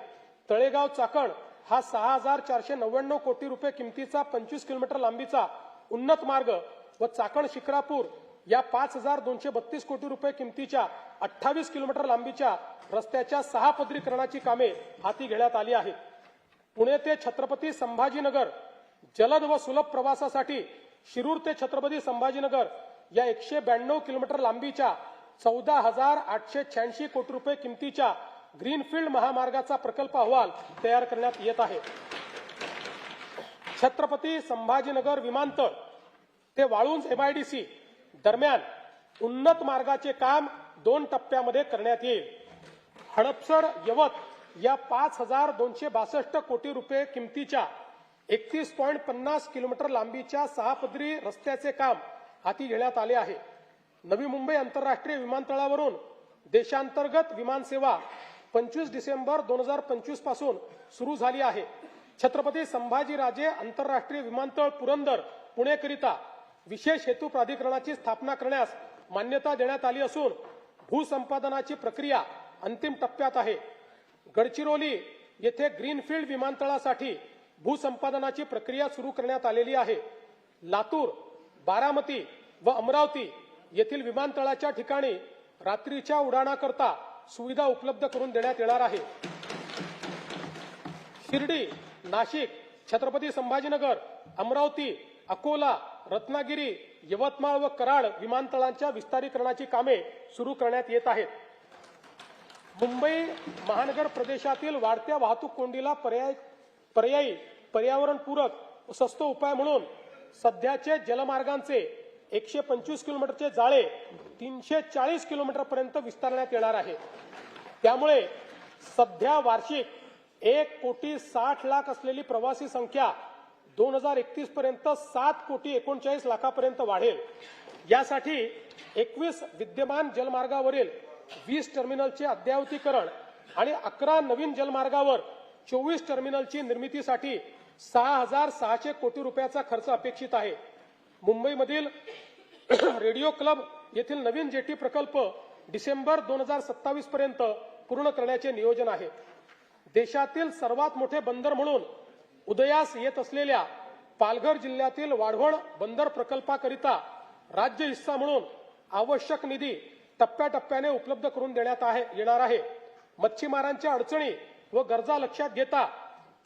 तळेगाव चाकण हा 6,499 कोटी रुपये किमतीचा 25 किलोमीटर लांबीचा उन्नत मार्ग व चाकण शिक्रापूर या 5,232 कोटी रुपये किमतीच्या 28 किलोमीटर लांबीच्या रस्त्याच्या 6 पदरीकरणाची कामे हाती घेण्यात आली आहेत. पुणे ते छत्रपती संभाजीनगर जलद व सुलभ प्रवासासाठी शिरूर ते छत्रपती संभाजीनगर या 192 किलोमीटर लांबीच्या 14,886 कोटी रुपये किमतीच्या ग्रीनफील्ड महामार्गाचा प्रकल्प अहवाल तयार करण्यात येत आहे. छत्रपती संभाजीनगर विमानतळ ते वाळूंज MIDC दरम्यान उन्नत मार्गाचे काम 2 टप्प्यामध्ये करण्यात येईल. हडपसर यवत या 5,262 कोटी रुपये किमतीच्या 31.50 किलोमीटर लांबीच्या 6 पदरी रस्त्याचे काम हाती घेण्यात आले आहे. नवी मुंबई आंतरराष्ट्रीय विमानतळावरून देशांतर्गत विमानसेवा 25 डिसेंबर 2025 पासून सुरू झाली आहे. छत्रपती संभाजीराजे आंतरराष्ट्रीय विमानतळ पुरंदर पुणेकरिता विशेष हेतू प्राधिकरणाची स्थापना करण्यास मान्यता देण्यात आली असून भूसंपादनाची प्रक्रिया अंतिम टप्प्यात आहे. गडचिरोली येथे ग्रीनफील्ड विमानतळासाठी भूसंपादनाची प्रक्रिया सुरू करण्यात आलेली आहे. लातूर, बारामती व अमरावती येथील विमानतळाच्या ठिकाणी रात्रीच्या उड्डाणाकरता सुविधा उपलब्ध करून देण्यात येणार आहे. शिर्डी, नाशिक, छत्रपती संभाजीनगर, अमरावती, अकोला, रत्नागिरी, यवतमाळ व कराड विमानतळांच्या विस्तारीकरणाची कामे सुरू करण्यात येत आहेत. मुंबई महानगर प्रदेशातील वाढत्या वाहतूक कोंडीला पर्यायी पर्यावरणपूरक स्वस्त उपाय म्हणून सध्याचे जलमार्गांचे 125 किलोमीटरचे जाळे 340 किलोमीटर पर्यंत विस्तारण्यात येणार आहे. त्यामुळे सध्या वार्षिक 1,60,00,000 असलेली प्रवासी संख्या 2031 पर्यंत 7,39,00,000 पर्यंत वाढेल. यासाठी 21 विद्यमान जलमार्गावरील 20 टर्मिनलचे अद्ययावतीकरण आणि 11 नवीन जलमार्गावर 24 टर्मिनलची निर्मितीसाठी 6,600 कोटी रुपयाचा खर्च अपेक्षित आहे. मुंबईमधील रेडिओ क्लब येथील नवीन जेटी प्रकल्प डिसेंबर 2027 पर्यंत पूर्ण करण्याचे नियोजन आहे. देशातील सर्वात मोठे बंदर म्हणून उदयास येत असलेल्या पालघर जिल्ह्यातील वाढवण बंदर प्रकल्पाकरिता राज्य हिस्सा म्हणून आवश्यक निधी टप्प्याटप्प्याने उपलब्ध करून देण्यात येणार आहे. मच्छीमारांच्या अडचणी व गरजा लक्षात घेता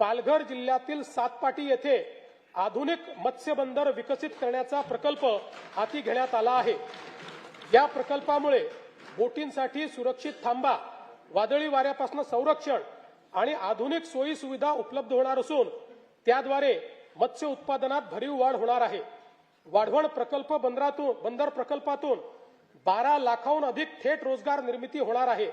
पालघर जिल्ह्यातील सातपाटी येथे आधुनिक मत्स्य बंदर विकसित करण्याचा प्रकल्प हाती घेण्यात आला आहे. या प्रकल्पामुळे बोटींसाठी सुरक्षित थांबा, वादळी वाऱ्यापासून संरक्षण आणि आधुनिक सोयी सुविधा उपलब्ध होणार असून त्याद्वारे मत्स्य उत्पादनात भरीव वाढ होणार आहे. वाढवण बंदर प्रकल्पातून 12 लाखाहून अधिक थेट रोजगार निर्मिती होणार आहे.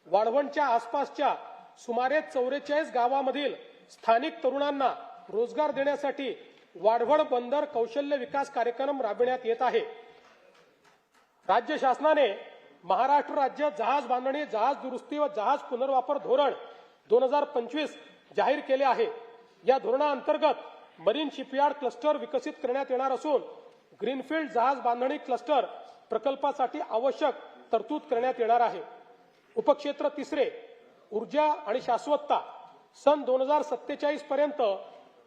वाढवणच्या आसपासच्या सुमारे 44 गावामधील स्थानिक तरुणांना रोजगार देण्यासाठी वाढवण बंदर कौशल्य विकास कार्यक्रम राबविण्यात येत आहे. राज्य शासनाने महाराष्ट्र राज्य जहाज बांधणी, जहाज दुरुस्ती व जहाज पुनर्वापर धोरण 2025 जाहीर केले आहे. या धोरणाअंतर्गत मरीन शिपयार्ड क्लस्टर विकसित करण्यात येणार असून ग्रीनफील्ड जहाज बांधणी क्लस्टर प्रकल्पासाठी आवश्यक तरतूद करण्यात येणार आहे. उपक्षेत्र 3 ऊर्जा आणि शाश्वतता सन 2047 पर्यंत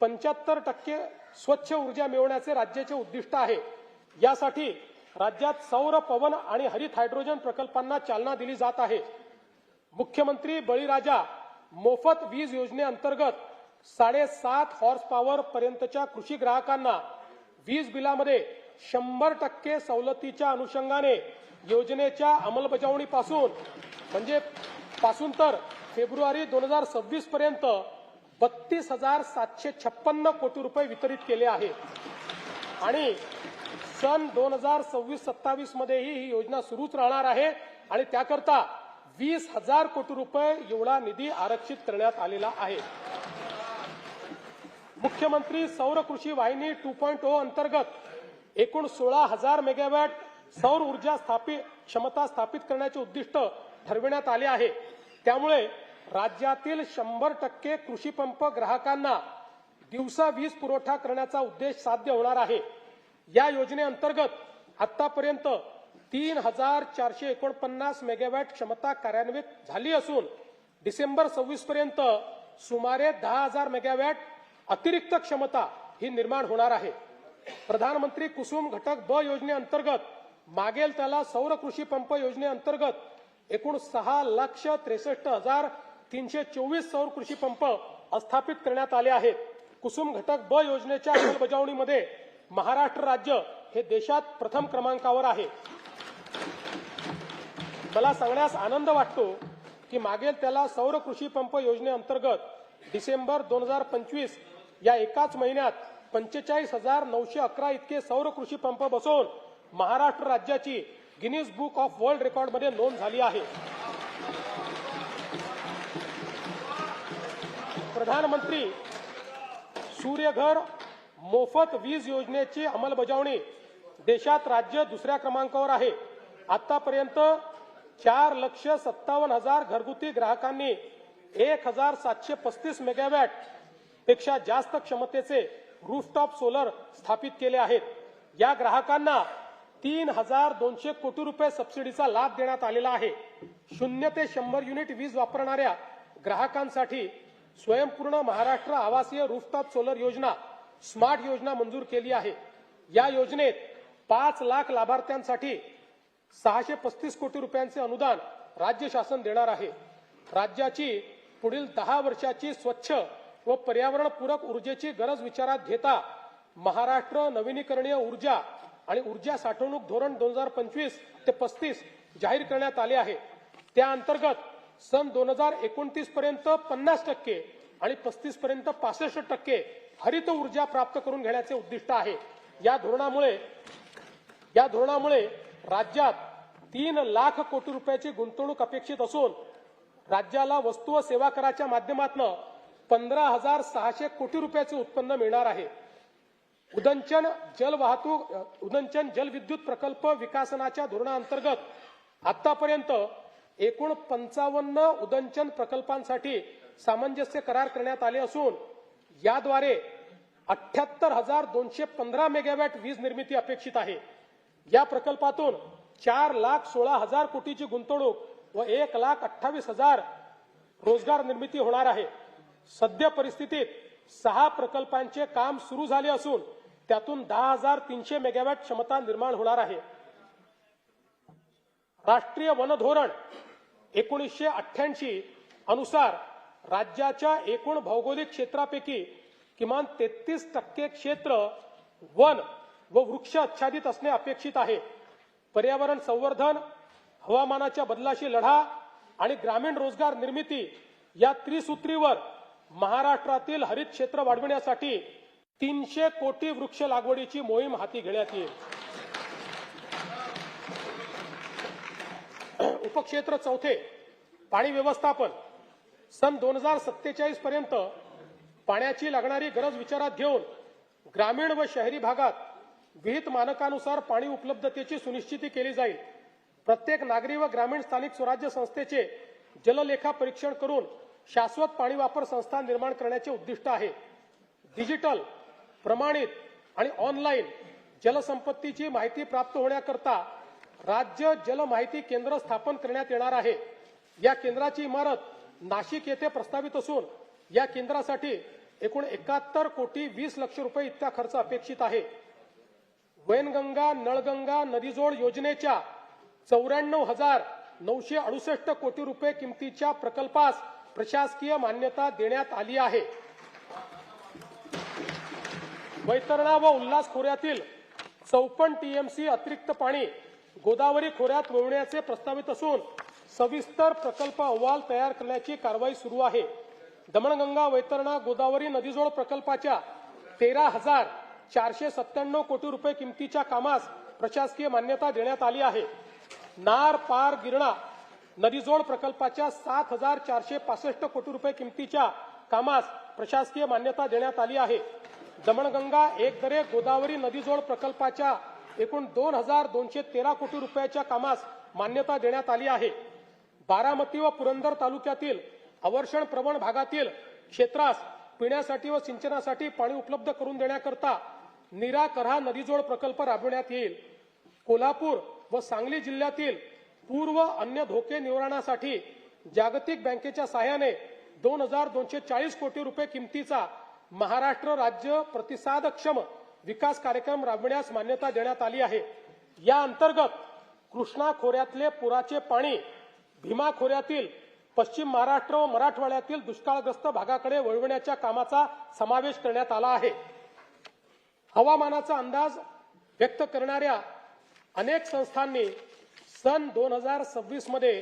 75% स्वच्छ ऊर्जा मिळवण्याचे राज्याचे उद्दिष्ट आहे. यासाठी राज्यात सौर, पवन आणि हरित हायड्रोजन प्रकल्पांना चालना दिली जात आहे. मुख्यमंत्री बळीराजा मोफत वीज योजनेअंतर्गत 7.5 हॉर्स पॉवर पर्यंतच्या कृषी ग्राहकांना वीज बिलामध्ये 100% सवलतीच्या अनुषंगाने योजनेच्या अंमलबजावणीपासून तर फेब्रुवारी 2026 पर्यंत 32,756 कोटी रुपये वितरित केले आहे. आणि सन 2026-27 मध्येही ही योजना सुरूच राहणार आहे आणि त्याकरता 20,000 कोटी रुपये एवढा निधी आरक्षित करण्यात आलेला आहे. मुख्यमंत्री सौर कृषी वाहिनी 2.0 अंतर्गत एकूण 16,000 मेगावॅट सौर ऊर्जा क्षमता स्थापित करण्याचे उद्दिष्ट ठरविण्यात आले आहे. त्यामुळे राज्यातील 100% कृषी पंप ग्राहकांना दिवसा वीज पुरवठा करण्याचा उद्देश साध्य होणार आहे. या योजनेअंतर्गत आतापर्यंत 3,449 मेगावॅट क्षमता कार्यान्वित झाली असून डिसेंबर 26 पर्यंत सुमारे 10,000 मेगावॅट अतिरिक्त क्षमता ही निर्माण होणार आहे. प्रधानमंत्री कुसुम घटक ब योजनेअंतर्गत मागेल त्याला सौर कृषी पंप योजनेअंतर्गत एकूण 6,63,324 सौर कृषी पंप स्थापित करण्यात आले आहेत. कुसुम घटक ब योजनेच्या अंमलबजावणीमध्ये महाराष्ट्र राज्य हे देशात प्रथम क्रमांकावर आहे. मला सांगण्यास आनंद वाटतो की की मागेल त्याला सौर कृषी पंप योजनेअंतर्गत डिसेंबर 2025 या एकाच महिन्यात 45,911 इतके सौर कृषी पंप बसवून महाराष्ट्र राज्याची गिनीज बुक ऑफ वर्ल्ड रेकॉर्डमध्ये नोंद झाली आहे. प्रधानमंत्री सूर्यघर मोफत वीज योजनेची अंमलबजावणी देशात राज्य दुसऱ्या क्रमांकावर आहे. आतापर्यंत 4,57,000 घरगुती ग्राहकांनी 1,735 मेगावॅट पेक्षा जास्त क्षमतेचे रूफटॉप सोलर स्थापित केले आहेत. या ग्राहकांना 3,200 कोटी रुपये सबसिडीचा लाभ देण्यात आलेला आहे. 0 ते 100 युनिट वीज वापरणाऱ्या ग्राहकांसाठी स्वयंपूर्ण महाराष्ट्र आवासीय रूफटॉप सोलर योजना स्मार्ट योजना मंजूर केली आहे. या योजनेत 5 लाख लाभार्थ्यांसाठी 635 कोटी रुपयांचे अनुदान राज्य शासन देणार आहे. राज्याची पुढील 10 वर्षाची स्वच्छ व पर्यावरणपूरक ऊर्जेची गरज विचारात घेता महाराष्ट्र नवीनीकरणीय ऊर्जा आणि ऊर्जा साठवणूक धोरण 2025 ते 35 जाहीर करण्यात आले आहे. त्या अंतर्गत सन 2029 पर्यंत 50% आणि 35 पर्यंत 65% हरित ऊर्जा प्राप्त करून घेण्याचे उद्दिष्ट आहे. या धोरणामुळे राज्यात 3 लाख कोटी रुपयाची गुंतवणूक अपेक्षित असून राज्याला वस्तू व सेवा कराच्या माध्यमातून 15,600 कोटी रुपयाचे उत्पन्न मिळणार आहे. उदंचन जलविद्युत प्रकल्प विकासनाच्या धोरणाअंतर्गत आतापर्यंत एकूण 55 उदंचन प्रकल्पांसाठी सामंजस्य करार करण्यात आले असून याद्वारे 78,215 मेगावॅट वीज निर्मिती अपेक्षित आहे. या प्रकल्पातून 4,16,000 कोटीची गुंतवणूक व 1,28,000 रोजगार निर्मिती होणार आहे. सद्य परिस्थितीत 6 प्रकल्पांचे काम सुरू झाले असून त्यातून 10,300 मेगावॅट क्षमता निर्माण होणार आहे. राष्ट्रीय वन धोरण 1988 अनुसार राज्याच्या एकूण भौगोलिक क्षेत्रापैकी किमान 33% क्षेत्र वन व वृक्ष आच्छादित असणे अपेक्षित आहे. पर्यावरण संवर्धन, हवामानाच्या बदलाशी लढा आणि ग्रामीण रोजगार निर्मिती या त्रिसूत्रीवर महाराष्ट्रातील हरित क्षेत्र वाढविण्यासाठी 300 कोटी वृक्ष लागवडीची मोहीम हाती घेण्यात येईल. उपक्षेत्र 4 पाणी व्यवस्थापन सन 2047 पर्यंत पाण्याची लागणारी गरज विचारात घेऊन ग्रामीण व शहरी भागात विहित मानकानुसार पाणी उपलब्धतेची सुनिश्चिती केली जाईल. प्रत्येक नागरी व ग्रामीण स्थानिक स्वराज्य संस्थेचे जललेखा परीक्षण करून शाश्वत पाणी वापर संस्था निर्माण करण्याचे उद्दिष्ट आहे. डिजिटल, प्रमाणित आणि ऑनलाईन जलसंपत्तीची माहिती प्राप्त होण्याकरता राज्य जल माहिती केंद्र स्थापन करण्यात येणार आहे. या केंद्राची इमारत नाशिक येथे प्रस्तावित असून या केंद्रासाठी एकूण 71 कोटी 20 लक्ष रुपये इतका खर्च अपेक्षित आहे. वैनगंगा नळगंगा नदीजोड योजनेच्या 94,968 कोटी रुपये किमतीच्या प्रकल्पास प्रशासकीय मान्यता देण्यात आली आहे. वैतरणा व उल्हास खोऱ्यातील 54 टीएमसी अतिरिक्त पाणी गोदावरी खोऱ्यात वळवण्याचे प्रस्तावित असून सविस्तर प्रकल्प अहवाल तयार करण्याची कारवाई सुरू आहे. दमणगंगा वैतरणा गोदावरी नदीजोड प्रकल्पाच्या 13,497 कोटी रुपये किमतीच्या कामास प्रशासकीय मान्यता देण्यात आली आहे. नार पार गिरणा नदीजोड प्रकल्पाच्या 7,465 कोटी रुपये किमतीच्या कामास प्रशासकीय मान्यता देण्यात आली आहे. दमणगंगा एकदरे गोदावरी नदीजोड प्रकल्पाच्या एकूण 2,213 कोटी रुपयाच्या कामास मान्यता देण्यात आली आहे. बारामती व पुरंदर तालुक्यातील अवर्षण प्रवण भागातील क्षेत्रास पिण्यासाठी व सिंचनासाठी पाणी उपलब्ध करून देण्याकरता नीरा करहा नदीजोड प्रकल्प राबविण्यात येईल. कोल्हापूर व सांगली जिल्ह्यातील पूर व अन्य धोके निवारणासाठी जागतिक बँकेच्या सहाय्याने 2,240 कोटी रुपये किमतीचा महाराष्ट्र राज्य प्रतिसादक्षम विकास कार्यक्रम राबविण्यास मान्यता देण्यात आली आहे. या अंतर्गत कृष्णा खोऱ्यातले पुराचे पाणी भीमा खोऱ्यातील पश्चिम महाराष्ट्र व मराठवाड्यातील दुष्काळग्रस्त भागाकडे वळविण्याच्या कामाचा समावेश करण्यात आला आहे. हवामानाचा अंदाज व्यक्त करणाऱ्या अनेक संस्थांनी सन 2026 मध्ये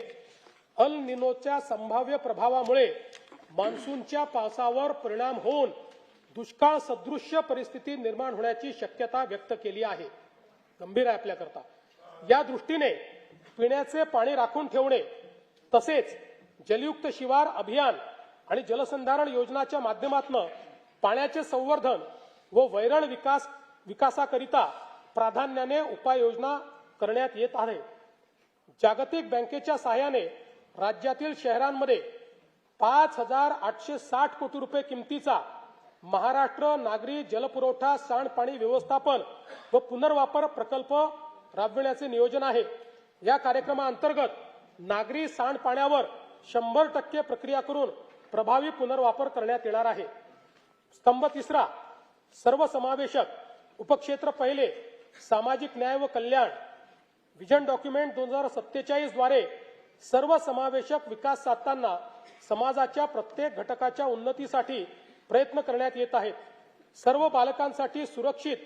अल निनोच्या संभाव्य प्रभावामुळे मान्सूनच्या पावसावर परिणाम होऊन दुष्काळ सदृश्य परिस्थिती निर्माण होण्याची शक्यता व्यक्त केली आहे. गंभीर आहे आपल्याकरता. या दृष्टीने पिण्याचे पाणी राखून ठेवणे तसेच जलयुक्त शिवार अभियान आणि जलसंधारण योजनाच्या माध्यमातून पाण्याचे संवर्धन व वैरण विकासाकरिता प्राधान्याने उपाययोजना करण्यात येत आहे. जागतिक बँकेच्या सहाय्याने राज्यातील शहरांमध्ये 5,860 कोटी रुपये किमतीचा महाराष्ट्र नागरी जलपुरवठा सांडपाणी व्यवस्थापन व पुनर्वापर प्रकल्प राबविण्याचे नियोजन आहे. या कार्यक्रमाअंतर्गत नागरी सांडपाण्यावर 100% प्रक्रिया करून प्रभावी पुनर्वापर करण्यात येणार आहे. स्तंभ तिसरा, सर्वसमावेशक उपक्षेत्र पहिले, सामाजिक न्याय व कल्याण. विजन डॉक्युमेंट 2047 द्वारे सर्वसमावेशक विकास साधताना समाजाच्या प्रत्येक घटकाच्या उन्नतीसाठी प्रयत्न करण्यात येत आहेत. सर्व बालकांसाठी सुरक्षित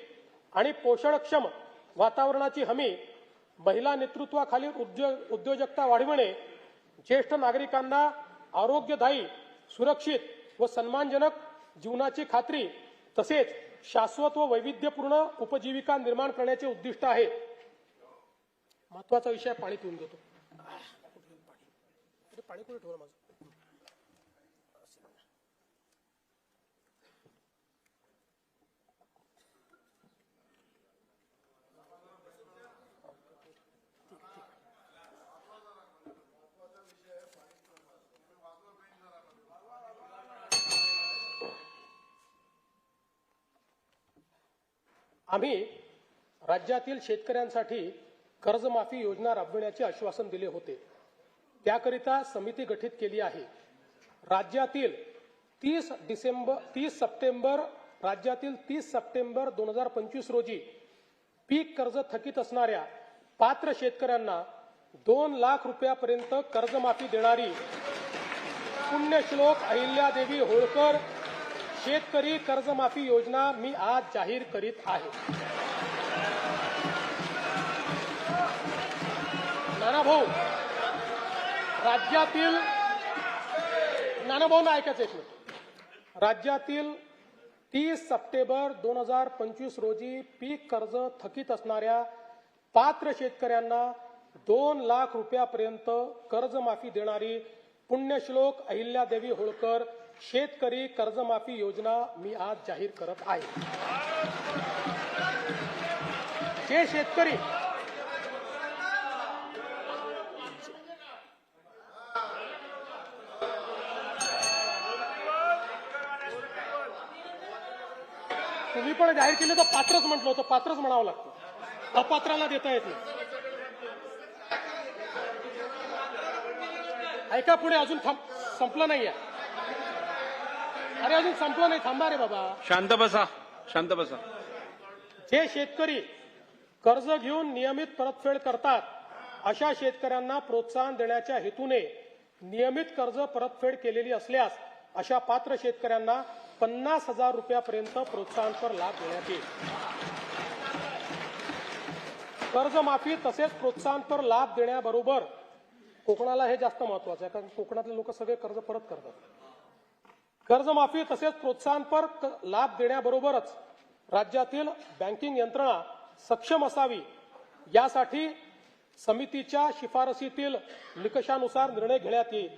आणि पोषणक्षम वातावरणाची हमी, महिला नेतृत्वाखालील उद्योजकता वाढविणे, ज्येष्ठ नागरिकांना आरोग्यदायी, सुरक्षित व सन्मानजनक जीवनाची खात्री तसेच शाश्वत व वैविध्यपूर्ण उपजीविका निर्माण करण्याचे उद्दिष्ट आहे. महत्वाचा विषय पाणी पिऊन घेतो. पाणी कुठे ठेवलं माझं? आम्ही राज्यातील शेतकऱ्यांसाठी कर्जमाफी योजना राबविण्याचे आश्वासन दिले होते. त्याकरिता समिती गठीत केली आहे. राज्यातील 30 सप्टेंबर 2025 रोजी पीक कर्ज थकीत असणाऱ्या पात्र शेतकऱ्यांना 2 लाख रुपयापर्यंत कर्जमाफी देणारी पुण्यश्लोक अहिल्यादेवी होळकर शेतकरी कर्जमाफी योजना मी आज जाहीर करीत आहे. नानाभाऊ, ऐकायचं एक मिनिट. राज्यातील 30 सप्टेंबर 2025 रोजी पीक कर्ज थकीत असणाऱ्या पात्र शेतकऱ्यांना 2 लाख रुपयापर्यंत कर्जमाफी देणारी पुण्यश्लोक अहिल्यादेवी होळकर शेतकरी कर्जमाफी योजना मी आज जाहीर करत आहे. जे शेतकरी तुम्ही पण जाहीर केलं तर पात्रच म्हटलं होतं, पात्रच म्हणावं लागतं, अपात्राला देता येत नाही. ऐका पुढे, अजून संपलं नाहीये. अरे अजून संपलं नाही, थांबा रे बाबा. शांत बसा, शांत बसा. जे शेतकरी कर्ज घेऊन नियमित परतफेड करतात अशा शेतकऱ्यांना प्रोत्साहन देण्याच्या हेतूने नियमित कर्ज परतफेड केलेली असल्यास अशा पात्र शेतकऱ्यांना 50,000 रुपयापर्यंत प्रोत्साहनपर लाभ देण्यात येईल. कर्जमाफी तसेच प्रोत्साहनपर लाभ देण्याबरोबर कोकणाला हे जास्त महत्वाचं आहे, कारण कोकणातले लोक सगळे कर्ज परत करतात. कर्जमाफी तसेच प्रोत्साहनपर लाभ देण्याबरोबरच राज्यातील बँकिंग यंत्रणा सक्षम असावी यासाठी समितीच्या शिफारसीतील निकषानुसार निर्णय घेण्यात येईल.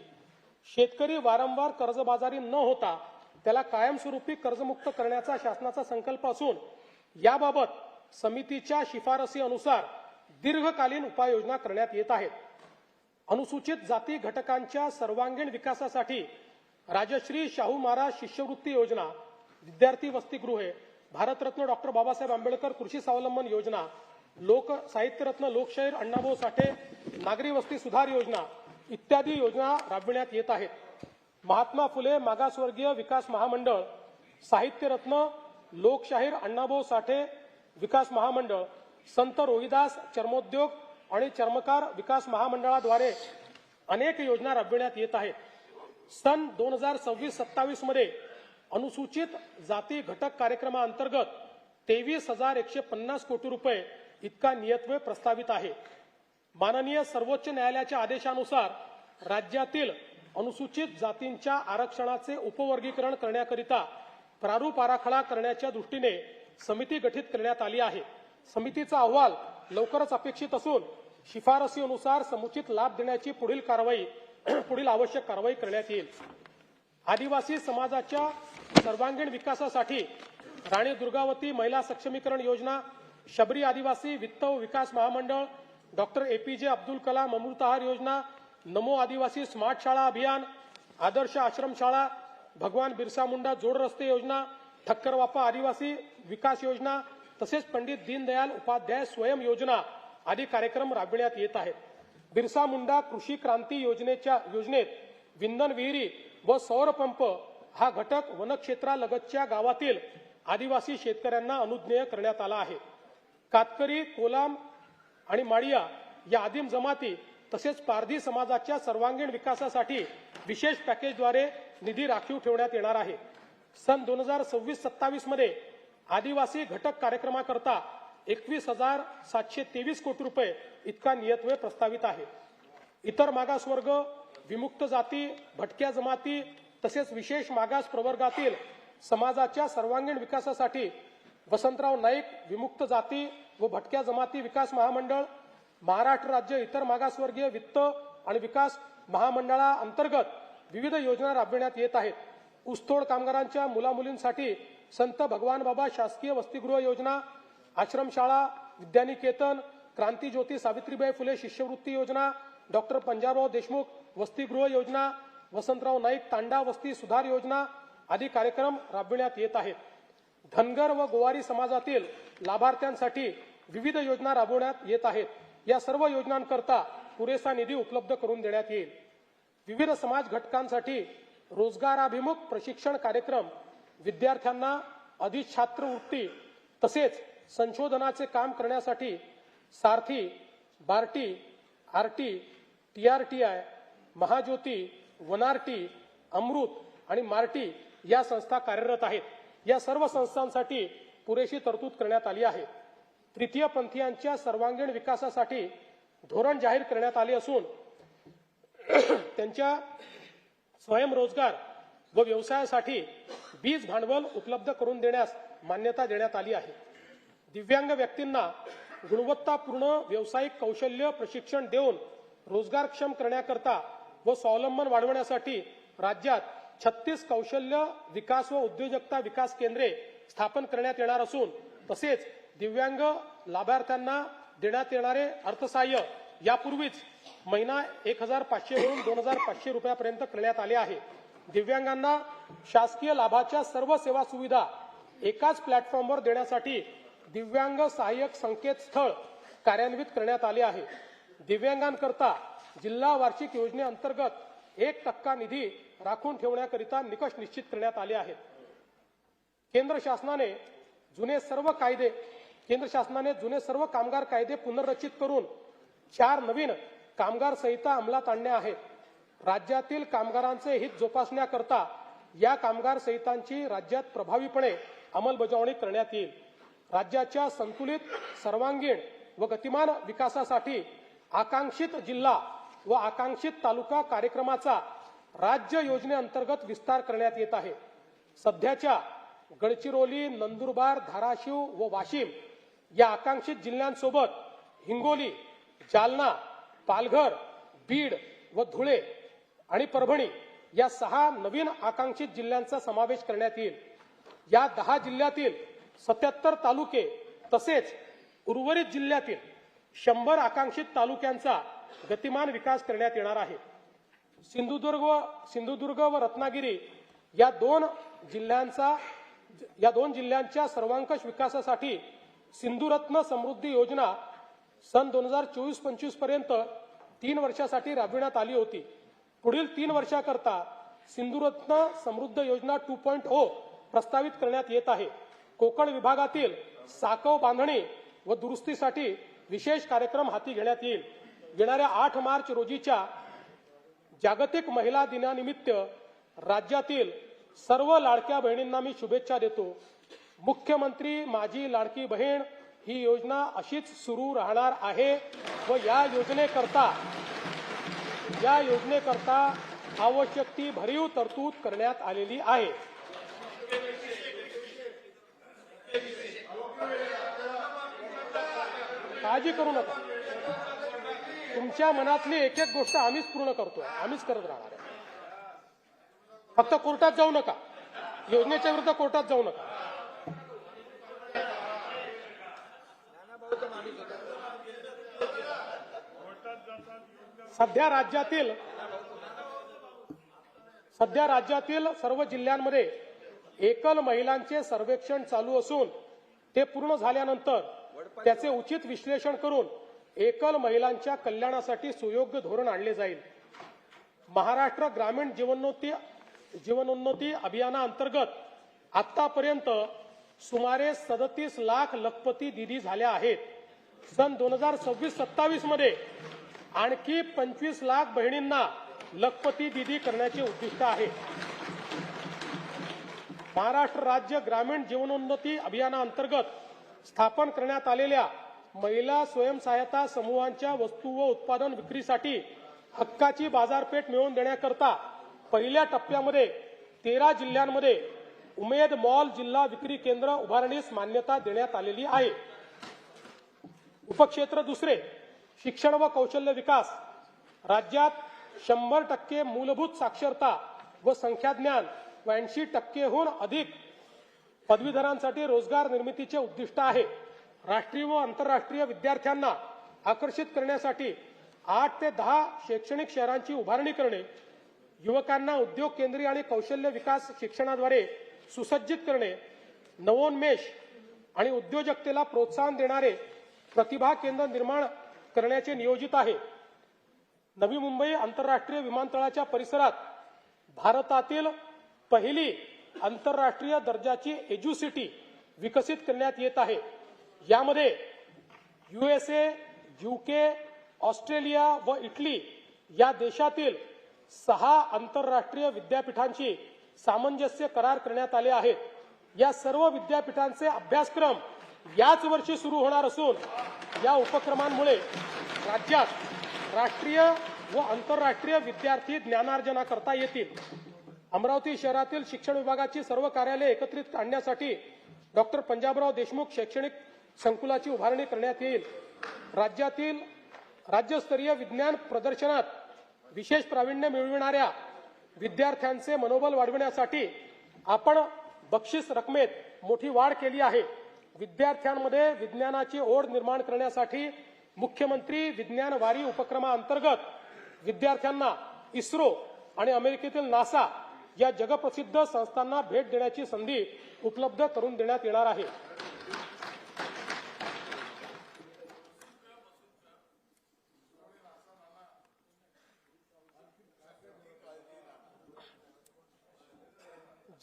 शेतकरी वारंवार कर्जबाजारी न होता त्याला कायमस्वरूपी कर्जमुक्त करण्याचा शासनाचा संकल्प असून याबाबत समितीच्या शिफारसी अनुसार दीर्घकालीन उपाययोजना करण्यात येत आहेत. अनुसूचित जाती घटकांच्या सर्वांगीण विकासासाठी राजश्री शाहू महाराज शिष्यवृत्ती योजना, विद्यार्थी वसतिगृहे, भारतरत्न डॉक्टर बाबासाहेब आंबेडकर कृषी स्वावलंबन योजना, लोक साहित्यरत्न लोकशाहीर अण्णाभाऊ साठे नागरी वस्ती सुधार योजना इत्यादी योजना राबविण्यात येत आहेत. महात्मा फुले मागासवर्गीय विकास महामंडळ, साहित्यरत्न लोकशाहीर अण्णाभाऊ साठे विकास महामंडळ, संत रोहिदास चर्मोद्योग आणि चर्मकार विकास महामंडळाद्वारे अनेक योजना राबविण्यात येत आहेत. सन 2026-27 मध्ये अनुसूचित जाती घटक कार्यक्रमाअंतर्गत 23,150 कोटी रुपये इतका नियतव्यय प्रस्तावित आहे. माननीय सर्वोच्च न्यायालयाच्या आदेशानुसार राज्यातील अनुसूचित जातींच्या आरक्षणाचे उपवर्गीकरण करण्याकरिता प्रारूप आराखडा करण्याच्या दृष्टीने समिती गठीत करण्यात आली आहे। समितीचा अहवाल लवकरच अपेक्षित असून शिफारसीनुसार समुचित लाभ देण्याची पुढील आवश्यक कारवाई करण्यात येईल। आदिवासी समाजाच्या सर्वांगीण विकासासाठी राणी दुर्गावती महिला सक्षमीकरण योजना, शबरी आदिवासी वित्त व विकास महामंडळ, डॉक्टर APJ अब्दुल कलाम अमृतहार योजना, नमो आदिवासी स्मार्ट शाळा अभियान, आदर्श आश्रम शाळा, भगवान बिरसा मुंडा जोड रस्ते योजना, ठक्कर वापा आदिवासी विकास योजना तसेच पंडित दीनदयाल उपाध्याय स्वयं योजना आदी कार्यक्रम राबविण्यात येत आहेत। बिरसा मुंडा कृषी क्रांती योजनेत विंधन विहिरी व सौर पंप हा घटक वनक्षेत्रालगतच्या गावातील आदिवासी शेतकऱ्यांना अनुज्ञेय करण्यात आला आहे। कातकरी, कोलाम आणि माळिया या आदिम जमाती तसेच पारधी समाजाच्या सर्वांगीण विकासासाठी विशेष पॅकेजद्वारे निधी राखीव ठेवण्यात येणार आहे। सन 2026-27 मध्ये आदिवासी घटक कार्यक्रमाकरता 21,723 कोटी रुपये इतका नियतव्यय प्रस्तावित आहे। इतर मागासवर्ग, विमुक्त जाती, भटक्या जमाती तसेच विशेष मागास प्रवर्गातील समाजाच्या सर्वांगीण विकासासाठी वसंतराव नाईक विमुक्त जाती व भटक्या जमाती विकास महामंडळ, महाराष्ट्र राज्य इतर मागासवर्गीय वित्त आणि विकास महामंडळाअंतर्गत विविध योजना राबविण्यात येत आहेत। ऊसतोड कामगारांच्या मुलामुलींसाठी संत भगवान बाबा शासकीय वसतिगृह योजना, आश्रमशाळा, विद्यानिकेतन, क्रांतीज्योती सावित्रीबाई फुले शिष्यवृत्ती योजना, डॉक्टर पंजाबराव देशमुख वसतिगृह योजना, वसंतराव नाईक तांडा वस्ती सुधार योजना आदी कार्यक्रम राबविण्यात येत आहेत। धनगर व गोवारी समाजातील लाभार्थ्यांसाठी विविध योजना राबवण्यात येत आहेत। या सर्व योजनांकरता पुरेसा निधी उपलब्ध करून देण्यात येईल। विविध समाज घटकांसाठी रोजगाराभिमुख प्रशिक्षण कार्यक्रम, विद्यार्थ्यांना अधिछात्रवृत्ती तसेच संशोधनाचे काम करण्यासाठी सारथी, बार्टी, आरटी, TRTI, महाज्योती, वनारटी, अमृत आणि मार्टी या संस्था कार्यरत आहेत। या सर्व संस्थांसाठी पुरेशी तरतूद करण्यात आली आहे। तृतीय पंथीयांच्या सर्वांगीण विकासासाठी धोरण जाहीर करण्यात आले असून त्यांच्या स्वयंरोजगार व व्यवसायासाठी बीज भांडवल उपलब्ध करून देण्यास मान्यता देण्यात आली आहे। दिव्यांग व्यक्तींना गुणवत्तापूर्ण व्यावसायिक कौशल्य प्रशिक्षण देऊन रोजगारक्षम करण्याकरता व स्वावलंबन वाढवण्यासाठी राज्यात 36 कौशल्य विकास व उद्योजकता विकास केंद्रे स्थापन करण्यात येणार असून तसेच दिव्यांग लाभार्थ्यांना देण्यात येणारे अर्थसहाय्य यापूर्वीच महिना 1,500 वरून 2,500 रुपयापर्यंत करण्यात आले आहे। दिव्यांगांना शासकीय लाभाच्या सर्व सेवा सुविधा एकाच प्लॅटफॉर्मवर देण्यासाठी दिव्यांग सहाय्यक संकेतस्थळ कार्यान्वित करण्यात आले आहे। दिव्यांगांकरता जिल्हा वार्षिक योजनेअंतर्गत 1% निधी राखून ठेवण्याकरिता निकष निश्चित करण्यात आले आहेत। केंद्र शासनाने जुने सर्व कामगार कायदे पुनर्रचित करून 4 नवीन कामगार संहिता अंमलात आणल्या आहेत। राज्यातील कामगारांचे हित जोपासण्याकरता या कामगार संहितांची राज्यात प्रभावीपणे अंमलबजावणी करण्यात येईल। राज्याच्या संतुलित, सर्वांगीण व गतिमान विकासासाठी आकांक्षित जिल्हा व आकांक्षित तालुका कार्यक्रमाचा राज्य योजनेअंतर्गत विस्तार करण्यात येत आहे। सध्याच्या गडचिरोली, नंदुरबार, धाराशिव व वाशिम या आकांक्षित जिल्ह्यांसोबत हिंगोली, जालना, पालघर, बीड व धुळे आणि परभणी या 6 नवीन आकांक्षित जिल्ह्यांचा समावेश करण्यात येईल। या 10 जिल्ह्यातील 77 तालुके तसेच उर्वरित जिल्ह्यातील 100 आकांक्षित तालुक्यांचा गतिमान विकास करण्यात येणार आहे। सिंधुदुर्ग व रत्नागिरी या दोन जिल्ह्यांच्या सर्वांकष विकासासाठी सिंधुरत्न समृद्धी योजना सन 2024-25 पर्यंत 3 वर्षासाठी राबविण्यात आली होती। पुढील 3 वर्षाकरता सिंधुरत्न समृद्ध योजना 2.0 प्रस्तावित करण्यात येत आहे। कोकण विभागातील साकव बांधणी व दुरुस्तीसाठी विशेष कार्यक्रम हाती घेण्यात येईल। येणाऱ्या 8 मार्च रोजीच्या जागतिक महिला दिनानिमित्त राज्यातील सर्व लाडक्या बहिणींना मी शुभेच्छा देतो। मुख्यमंत्री माझी लाडकी बहीण ही योजना अशीच सुरू राहणार आहे व या योजनेकरता या योजनेकरता आवश्यक ती भरीव तरतूद करण्यात आलेली आहे. काळजी करू नका. तुमच्या मनातली एक एक गोष्ट आम्हीच पूर्ण करतोय, आम्हीच करत राहणार आहे. फक्त कोर्टात जाऊ नका, योजनेच्या विरुद्ध कोर्टात जाऊ नका. सध्या राज्यातील सर्व जिल्ह्यांमध्ये एकल महिलांचे सर्वेक्षण चालू असून ते पूर्ण झाल्यानंतर त्याचे उचित विश्लेषण करून एकल महिलांच्या कल्याणासाठी सुयोग्य धोरण आणले जाईल. महाराष्ट्र ग्रामीण जीवनोन्नती अभियानाअंतर्गत आतापर्यंत सुमारे 37 लाख लखपती दिदी झाल्या आहेत. सन 2026-27 मध्ये आणखी 25 लाख बहिणींना लखपती दिदी करण्याचे उद्दिष्ट आहे. महाराष्ट्र राज्य ग्रामीण जीवनोन्नती अभियानाअंतर्गत स्थापन करण्यात आलेल्या महिला स्वयंसहायता समूहांच्या वस्तू व उत्पादन विक्रीसाठी हक्काची बाजारपेठ मिळवून देण्याकरता पहिल्या टप्प्यामध्ये 13 जिल्ह्यांमध्ये उमेद मॉल जिल्हा विक्री केंद्र उभारणीस मान्यता देण्यात आलेली आहे. उपक्षेत्र दुसरे, शिक्षण व कौशल्य विकास. राज्यात 100% मूलभूत साक्षरता व संख्याज्ञान 82%हून अधिक पदवीधरांसाठी रोजगार निर्मितीचे उद्दिष्ट आहे. राष्ट्रीय व आंतरराष्ट्रीय विद्यार्थ्यांना आकर्षित करण्यासाठी 8 ते 10 शैक्षणिक शहरांची उभारणी करणे, युवकांना उद्योग केंद्रीय आणि कौशल्य विकास शिक्षणाद्वारे सुसज्जित करणे, नवोन्मेष आणि उद्योजकतेला प्रोत्साहन देणारे प्रतिभा केंद्र निर्माण करण्याचे नियोजित आहे. नवी मुंबई आंतरराष्ट्रीय विमानतळाच्या परिसरात भारतातील पहिली आंतरराष्ट्रीय दर्जाची एज्युसिटी विकसित करण्यात येत आहे. यामध्ये USA, UK, ऑस्ट्रेलिया व इटली या देशातील 6 आंतरराष्ट्रीय विद्यापीठांशी सामंजस्य करार करण्यात आले आहेत. या सर्व विद्यापीठांचे अभ्यासक्रम याच वर्षी सुरू होणार असून या उपक्रमांमुळे राज्यात राष्ट्रीय व आंतरराष्ट्रीय विद्यार्थी ज्ञानार्जना करता येतील. अमरावती शहरातील शिक्षण विभागाची सर्व कार्यालये एकत्रित आणण्यासाठी डॉक्टर पंजाबराव देशमुख शैक्षणिक संकुलाची उभारणी करण्यात येईल. राज्यातील राज्यस्तरीय विज्ञान प्रदर्शनात विशेष प्रावीण्य मिळविणाऱ्या विद्यार्थ्यांचे मनोबल वाढविण्यासाठी आपण बक्षीस रकमेत मोठी वाढ केली आहे. विद्यार्थ्यांमध्ये विज्ञानाची ओढ निर्माण करण्यासाठी मुख्यमंत्री विज्ञान वारी उपक्रमाअंतर्गत विद्यार्थ्यांना इस्रो आणि अमेरिकेतील नासा या जगप्रसिद्ध संस्थांना भेट देण्याची संधी उपलब्ध करून देण्यात येणार आहे.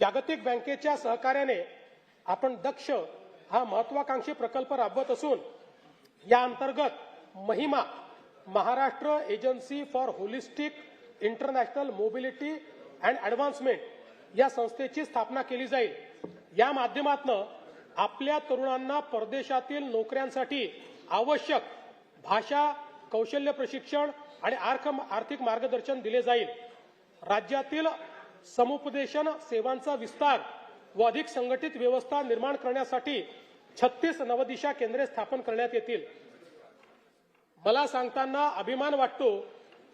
जागतिक बँकेच्या सहकार्याने आपण दक्ष हा महत्वाकांक्षी प्रकल्प राबवत असून या अंतर्गत Mahima Maharashtra agency for holistic international mobility and advancement या संस्थेची स्थापना केली जाईल. या माध्यमातून आपल्या तरुणांना परदेशातील नोकऱ्यांसाठी आवश्यक भाषा, कौशल्य प्रशिक्षण आणि आर्थिक मार्गदर्शन दिले जाईल. राज्यातील समुपदेशन सेवांचा विस्तार व अधिक संघटित व्यवस्था निर्माण करण्यासाठी 36 नवदिशा केंद्रे स्थापन करण्यात येतील. मला सांगताना अभिमान वाटतो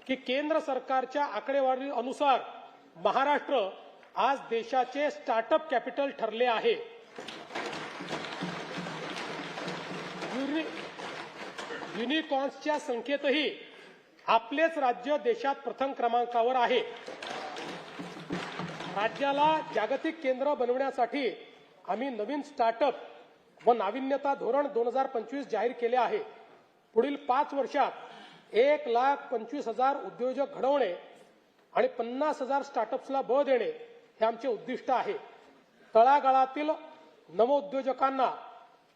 की केंद्र सरकारच्या आकडेवारीनुसार महाराष्ट्र आज देशाचे स्टार्टअप कॅपिटल ठरले आहे. युनिकॉर्न्सच्या संख्येतही आपलेच राज्य देशात प्रथम क्रमांकावर आहे. राज्याला जागतिक केंद्र बनवण्यासाठी आम्ही नवीन स्टार्टअप व नाविन्यता धोरण 2025 जाहीर केले आहे. पुढील 5 वर्षात 1,25,000 उद्योजक घडवणे आणि 50,000 स्टार्टअप्सला बळ देणे हे आमचे उद्दिष्ट आहे. तळागाळातील नवोद्योजकांना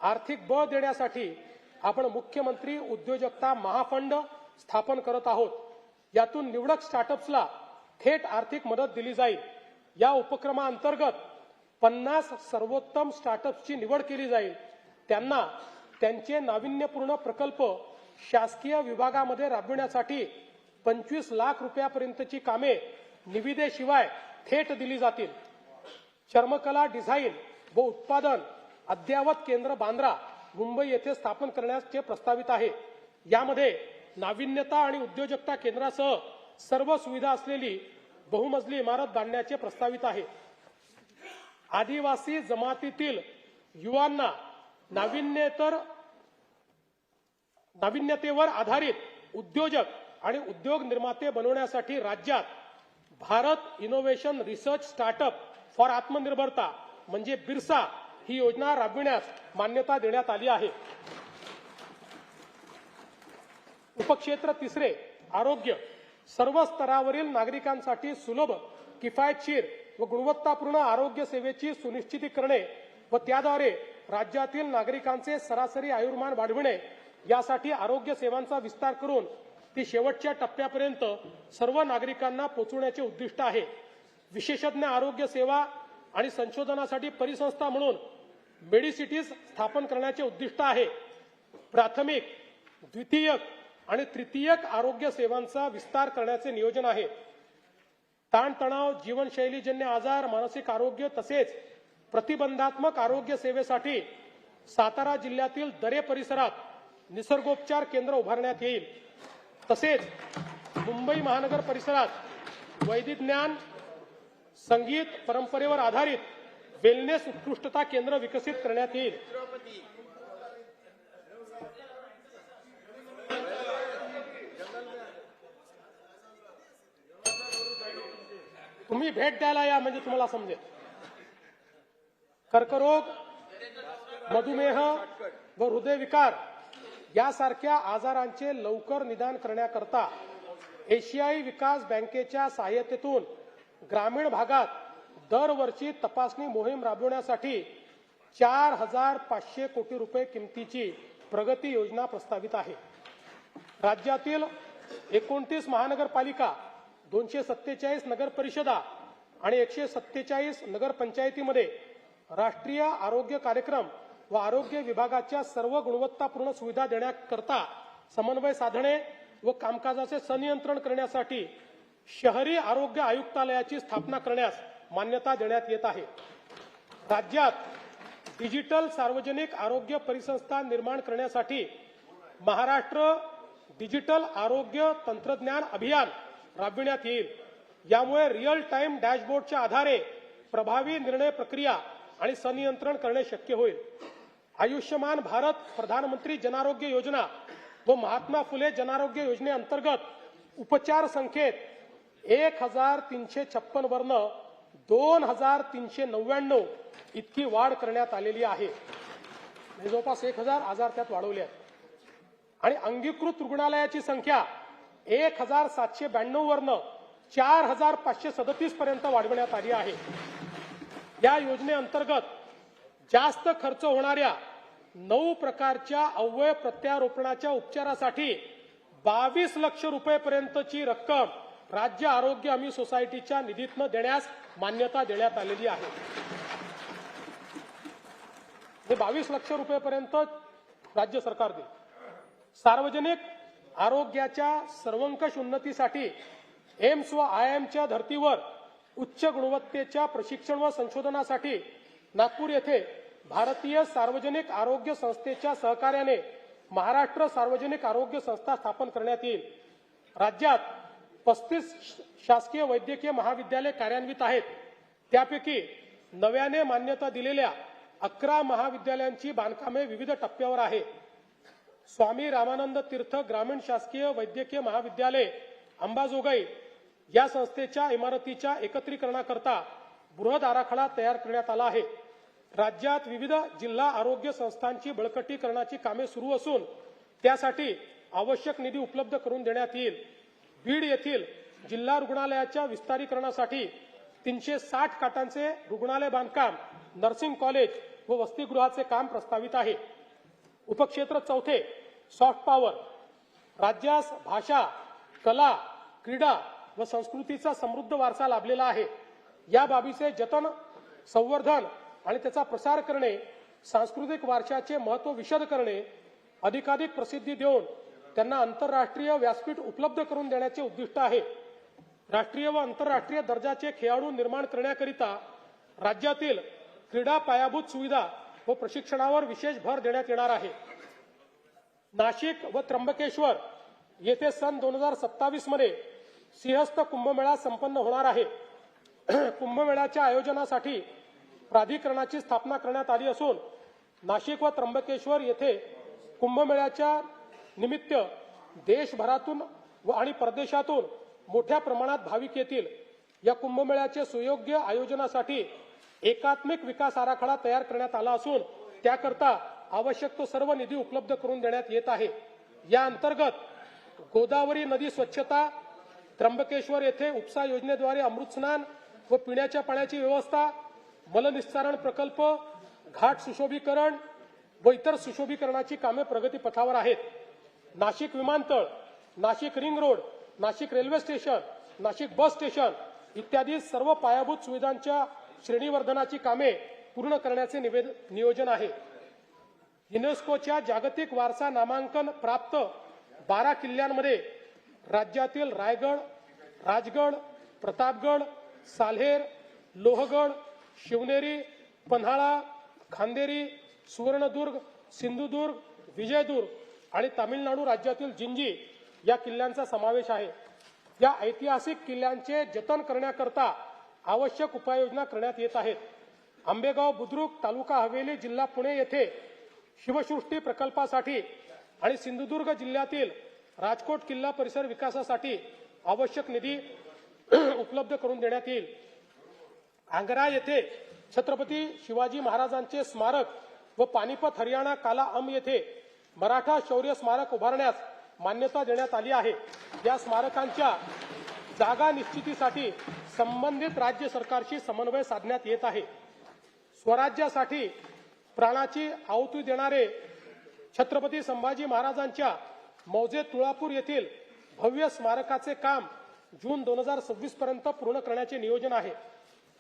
आर्थिक बळ देण्यासाठी आपण मुख्यमंत्री उद्योजकता महाफंड स्थापन करत आहोत. यातून निवडक स्टार्टअप्सला थेट आर्थिक मदत दिली जाईल. या उपक्रमाअंतर्गत 50 सर्वोत्तम स्टार्टअप्सची निवड केली जाईल. त्यांना त्यांचे नाविन्यपूर्ण प्रकल्प शासकीय विभागामध्ये राबविण्यासाठी 25 लाख रुपयापर्यंतची कामे निविदेशिवाय थेट दिली जातील. चर्मकला डिझाईन व उत्पादन अद्ययावत केंद्र बांद्रा मुंबई येथे स्थापन करण्याचे प्रस्तावित आहे. यामध्ये नाविन्यता आणि उद्योजकता केंद्रासह सर्व सुविधा असलेली बहुमजली इमारत बांधण्याचे प्रस्तावित आहे. आदिवासी जमातीतील युवांना नाविन्यतेवर आधारित उद्योजक आणि उद्योग निर्माते बनवण्यासाठी राज्यात Bharat innovation research startup for आत्मनिर्भरता म्हणजे बिरसा ही योजना राबविण्यास मान्यता देण्यात आली आहे. उपक्षेत्र तिसरे आरोग्य. सर्व स्तरावरील नागरिकांसाठी सुलभ, किफायतशीर व गुणवत्तापूर्ण आरोग्य सेवेची सुनिश्चिती करणे व त्याद्वारे राज्यातील नागरिकांचे सरासरी आयुर्मान वाढविणे यासाठी आरोग्य सेवांचा विस्तार करून ती शेवटच्या टप्प्यापर्यंत सर्व नागरिकांना पोहोचवण्याचे उद्दिष्ट आहे. विशेषज्ञ आरोग्य सेवा आणि संशोधनासाठी परिसंस्था म्हणून मेडिसिटीज स्थापन करण्याचे उद्दिष्ट आहे. प्राथमिक, द्वितीयक आणि तृतीयक आरोग्य सेवांचा विस्तार करण्याचे नियोजन आहे. ताणतणाव, जीवनशैलीजन्य आजार, मानसिक आरोग्य तसेच प्रतिबंधात्मक आरोग्य सेवेसाठी सातारा जिल्ह्यातील दरे परिसरात निसर्गोपचार केंद्र उभारण्यात येईल. तसेच मुंबई महानगर परिसरात वैदिक ज्ञान, संगीत, परंपरेवर आधारित वेलनेस उत्कृष्टता केंद्र विकसित करण्यात येईल. तुम्ही भेट द्यायला या म्हणजे तुम्हाला समजेल. कर्करोग, मधुमेह व हृदयविकार यासारख्या आजारांचे लवकर निदान करण्याकरता एशियाई विकास बँकेच्या सहाय्यतेतून ग्रामीण भागात दरवर्षी तपासणी मोहीम राबवण्यासाठी 4,500 कोटी रुपये किमतीची प्रगती योजना प्रस्तावित आहे. राज्यातील 29 महानगरपालिका, 247 नगर परिषदा आणि 147 नगरपंचायतीमध्ये राष्ट्रीय आरोग्य कार्यक्रम व आरोग्य विभागाच्या सर्व गुणवत्तापूर्ण सुविधा देण्याकरता समन्वय साधणे व कामकाजाचे संनियंत्रण करण्यासाठी शहरी आरोग्य आयुक्तालयाची स्थापना करण्यास मान्यता देण्यात येत आहे. राज्यात डिजिटल सार्वजनिक आरोग्य परिसंस्था निर्माण करण्यासाठी महाराष्ट्र डिजिटल आरोग्य तंत्रज्ञान अभियान राबविण्यात येईल. यामुळे रिअल टाइम डॅशबोर्डच्या आधारे प्रभावी निर्णय प्रक्रिया आणि संनियंत्रण करणे शक्य होईल. आयुष्यमान भारत प्रधानमंत्री जनारोग्य योजना व महात्मा फुले जनारोग्य योजनेअंतर्गत उपचार संख्येत 1,356 वरन 2,399 इतकी वाढ करण्यात आलेली आहे. जवळपास 1,000 आजार त्यात वाढवले आहेत. आणि अंगीकृत रुग्णालयाची संख्या 1,792 वरन 4,537 पर्यंत वाढवण्यात आली आहे. या योजनेअंतर्गत जास्त खर्च होणाऱ्या 9 प्रकारच्या अवयव प्रत्यारोपणाच्या उपचारासाठी 22 लाख रुपयेपर्यंतची रक्कम राज्य आरोग्य हमी सोसायटीच्या निधीतून देण्यास मान्यता देण्यात आलेली आहे. 22 लाख रुपयेपर्यंत राज्य सरकार देईल. सार्वजनिक आरोग्याच्या सर्वंकष उन्नतीसाठी एम्स व आयएमच्या धर्तीवर उच्च गुणवत्तेच्या प्रशिक्षण व संशोधनासाठी नागपूर येथे भारतीय सार्वजनिक आरोग्य संस्थेच्या सहकार्याने महाराष्ट्र सार्वजनिक आरोग्य संस्था स्थापन करण्यात येईल. राज्यात 35 शासकीय वैद्यकीय महाविद्यालय कार्यान्वित आहेत. त्यापैकी नव्याने मान्यता दिलेल्या 11 महाविद्यालयांची बांधकामे विविध टप्प्यावर आहे. स्वामी रामानंद तीर्थ ग्रामीण शासकीय वैद्यकीय महाविद्यालय अंबाजोगाई या संस्थेच्या इमारतीच्या एकत्रीकरणाकरता बृहद आराखडा तयार करण्यात आला आहे. राज्यात विविध जिल्हा आरोग्य संस्थांची बळकटीकरणाची कामे सुरू असून त्यासाठी आवश्यक निधी उपलब्ध करून देण्यात येईल. बीड येथील जिल्हा रुग्णालयाच्या विस्तारीकरणासाठी 360 खाटांचे रुग्णालय बांधकाम, नर्सिंग कॉलेज व वसतिगृहाचे काम प्रस्तावित आहे. उपक्षेत्र चौथे सॉफ्ट पॉवर. राज्यास भाषा, कला, क्रीडा व संस्कृतीचा समृद्ध वारसा लाभलेला आहे. या बाबीचे जतन, संवर्धन आणि त्याचा प्रसार करणे, सांस्कृतिक वारशाचे महत्त्व विशद करणे, अधिकाधिक प्रसिद्धी देऊन त्यांना आंतरराष्ट्रीय व्यासपीठ उपलब्ध करून देण्याचे उद्दिष्ट आहे. राष्ट्रीय व आंतरराष्ट्रीय दर्जाचे खेळाडू निर्माण करण्याकरिता राज्यातील क्रीडा पायाभूत सुविधा व प्रशिक्षणावर विशेष भर देण्यात येणार आहे. नाशिक व त्र्यंबकेश्वर येथे सन 2027 मध्ये सिंहस्थ कुंभमेळा संपन्न होणार आहे. कुंभमेळ्याच्या आयोजनासाठी प्राधिकरणाची स्थापना करण्यात आली असून नाशिक व त्र्यंबकेश्वर येथे कुंभमेळ्याच्या निमित्त देशभरातून आणि परदेशातून मोठ्या प्रमाणात भाविक येतील. या कुंभमेळ्याचे सुयोग्य आयोजनासाठी एकात्मिक विकास आराखडा तयार करण्यात आला असून त्याकरता आवश्यक तो सर्व निधी उपलब्ध करून देण्यात येत आहे. या अंतर्गत गोदावरी नदी स्वच्छता, त्र्यंबकेश्वर येथे उपसा योजनेद्वारे अमृत स्नान व पिण्याच्या पाण्याची व्यवस्था, मलनिस्सारण प्रकल्प, घाट सुशोभीकरण व इतर सुशोभीकरणाची कामे प्रगतीपथावर आहेत. नाशिक विमानतळ, Nashik ring road, Nashik railway station, Nashik bus station इत्यादी सर्व पायाभूत सुविधांच्या श्रेणीवर्धनाची कामे पूर्ण करण्याचे नियोजन आहे. युनेस्कोच्या जागतिक वारसा नामांकन प्राप्त 12 किल्ल्यांमध्ये राज्यातील रायगड, राजगड, प्रतापगड, साल्हेर, लोहगड, शिवनेरी, पन्हाळा, खांदेरी, सुवर्णदुर्ग, सिंधुदुर्ग, विजयदुर्ग आणि तामिळनाडू राज्यातील जिंजी या किल्ल्यांचा समावेश आहे. या ऐतिहासिक किल्ल्यांचे जतन करण्याकरता आवश्यक उपाययोजना करण्यात येत आहेत. आंबेगाव बुद्रुक, तालुका हवेली, जिल्हा पुणे येथे शिवसृष्टी प्रकल्पासाठी आणि सिंधुदुर्ग जिल्ह्यातील राजकोट किल्ला परिसर विकासासाठी आवश्यक निधी उपलब्ध करून देण्यात येईल. आंग्रा येथे छत्रपती शिवाजी महाराजांचे स्मारक व पानिपत हरियाणा काला अम येथे मराठा शौर्य स्मारक उभारण्यास मान्यता देण्यात आली आहे. या स्मारकांच्या जागा निश्चितीसाठी संबंधित राज्य सरकारशी समन्वय साधण्यात येत आहे. स्वराज्यासाठी प्राणाची आहुती देणारे छत्रपती संभाजी महाराजांच्या मौजे तुळापूर येथील भव्य स्मारकाचे काम जून 2026 पर्यंत पूर्ण करण्याचे नियोजन आहे.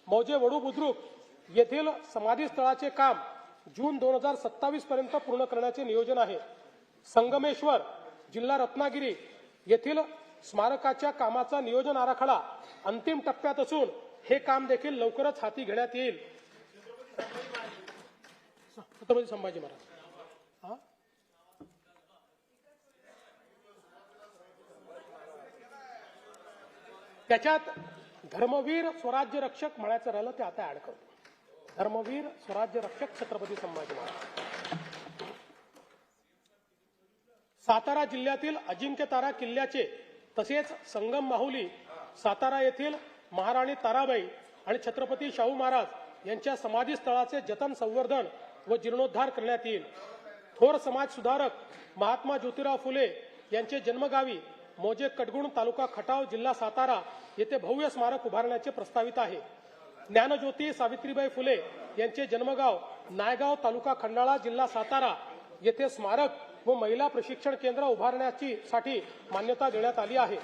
मौजे वडू बुद्रुक येथील समाधीस्थळाचे काम जून 2027 पर्यंत पूर्ण करण्याचे नियोजन आहे. संगमेश्वर, जिल्हा रत्नागिरी येथील स्मारकाच्या कामाचा नियोजन आराखडा अंतिम टप्प्यात असून हे काम देखील लवकरच हाती घेण्यात येईल. छत्रपती संभाजी महाराज त्याच्यात धर्मवीर स्वराज्य रक्षक म्हणायचं राहिलं ते आता ऍड करतो. धर्मवीर स्वराज्य रक्षक छत्रपती संभाजी महाराज. सातारा जिल्ह्यातील अजिंक्यतारा किल्ल्याचे तसेच संगम माहुली, सातारा येथील महाराणी ताराबाई आणि छत्रपती शाहू महाराज यांच्या समाधीस्थळाचे जतन, संवर्धन व जीर्णोद्धार करण्यात येईल. थोर समाज सुधारक महात्मा ज्योतिराव फुले यांचे जन्मगावी मौजे कडगुण, तालुका खटाव, जिल्हा सातारा येथे भव्य स्मारक उभारण्याचे प्रस्तावित आहे. ज्ञानज्योती सावित्रीबाई फुले यांचे जन्मगाव नायगाव, तालुका खंडाळा, जिल्हा सातारा येथे स्मारक व महिला प्रशिक्षण केंद्र उभारण्याची साठी मान्यता देण्यात आली आहे.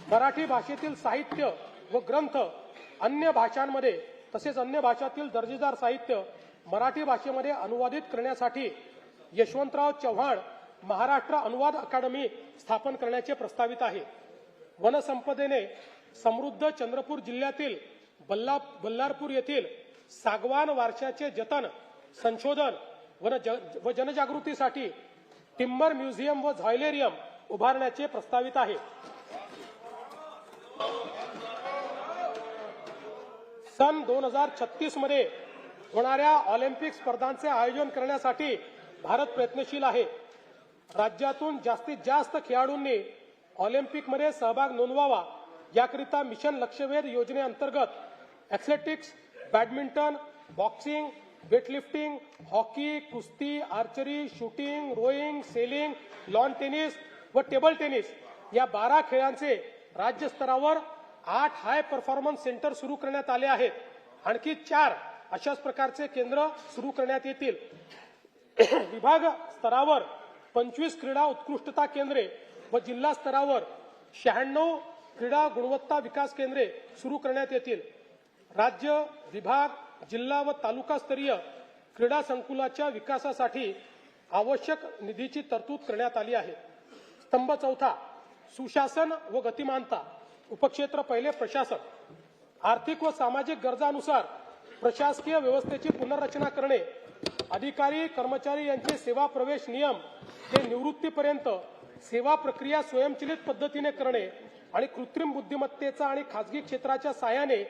मराठी भाषेतील साहित्य व ग्रंथ अन्य भाषांमध्ये तसेच अन्य भाषातील दर्जेदार साहित्य मराठी भाषेमध्ये अनुवादित करण्यासाठी यशवंतराव चव्हाण महाराष्ट्र अनुवाद अकादमी स्थापन करण्याचे प्रस्तावित आहे. वनसंपदेने समृद्ध चंद्रपूर जिल्ह्यातील बल्लारपूर येथील सागवान वारशाचे जतन, संशोधन व जनजागृतीसाठी टिंबर म्युझियम व झायलेरियम उभारण्याचे प्रस्तावित आहे. सन 2036 मध्ये होणाऱ्या ऑलिम्पिक स्पर्धांचे आयोजन करण्यासाठी भारत प्रयत्नशील आहे. राज्यातून जास्तीत जास्त खेळाडूंनी ऑलिम्पिकमध्ये सहभाग नोंदवावा याकरिता मिशन लक्ष्यवेध योजनेअंतर्गत athletics, badminton, boxing, weightlifting, hockey, कुस्ती, archery, shooting, rowing, sailing, lawn tennis व टेबल टेनिस या 12 खेळांचे राज्य स्तरावर 8 हाय परफॉर्मन्स सेंटर सुरू करण्यात आले आहेत. आणखी 4 अशाच प्रकारचे केंद्र सुरू करण्यात येतील. विभाग स्तरावर 25 क्रीडा उत्कृष्टता केंद्रे व जिल्हा स्तरावर 96 क्रीडा गुणवत्ता विकास केंद्रे सुरू करण्यात येतील. राज्य, विभाग, जिल्हा व तालुका स्तरीय क्रीडा संकुलाच्या विकासासाठी आवश्यक निधीची तरतूद करण्यात आली आहे. स्तंभ चौथा, सुशासन व गतिमानता. उपक्षेत्र पहिले, प्रशासन. आर्थिक व सामाजिक गरजानुसार प्रशासकीय व्यवस्थेची पुनर्रचना करणे, अधिकारी कर्मचारी यांचे सेवा प्रवेश नियम ते निवृत्तीपर्यंत सेवा प्रक्रिया स्वयंचलित पद्धतीने करणे आणि कृत्रिम बुद्धिमत्तेचा आणि खासगी क्षेत्राच्या साहाय्याने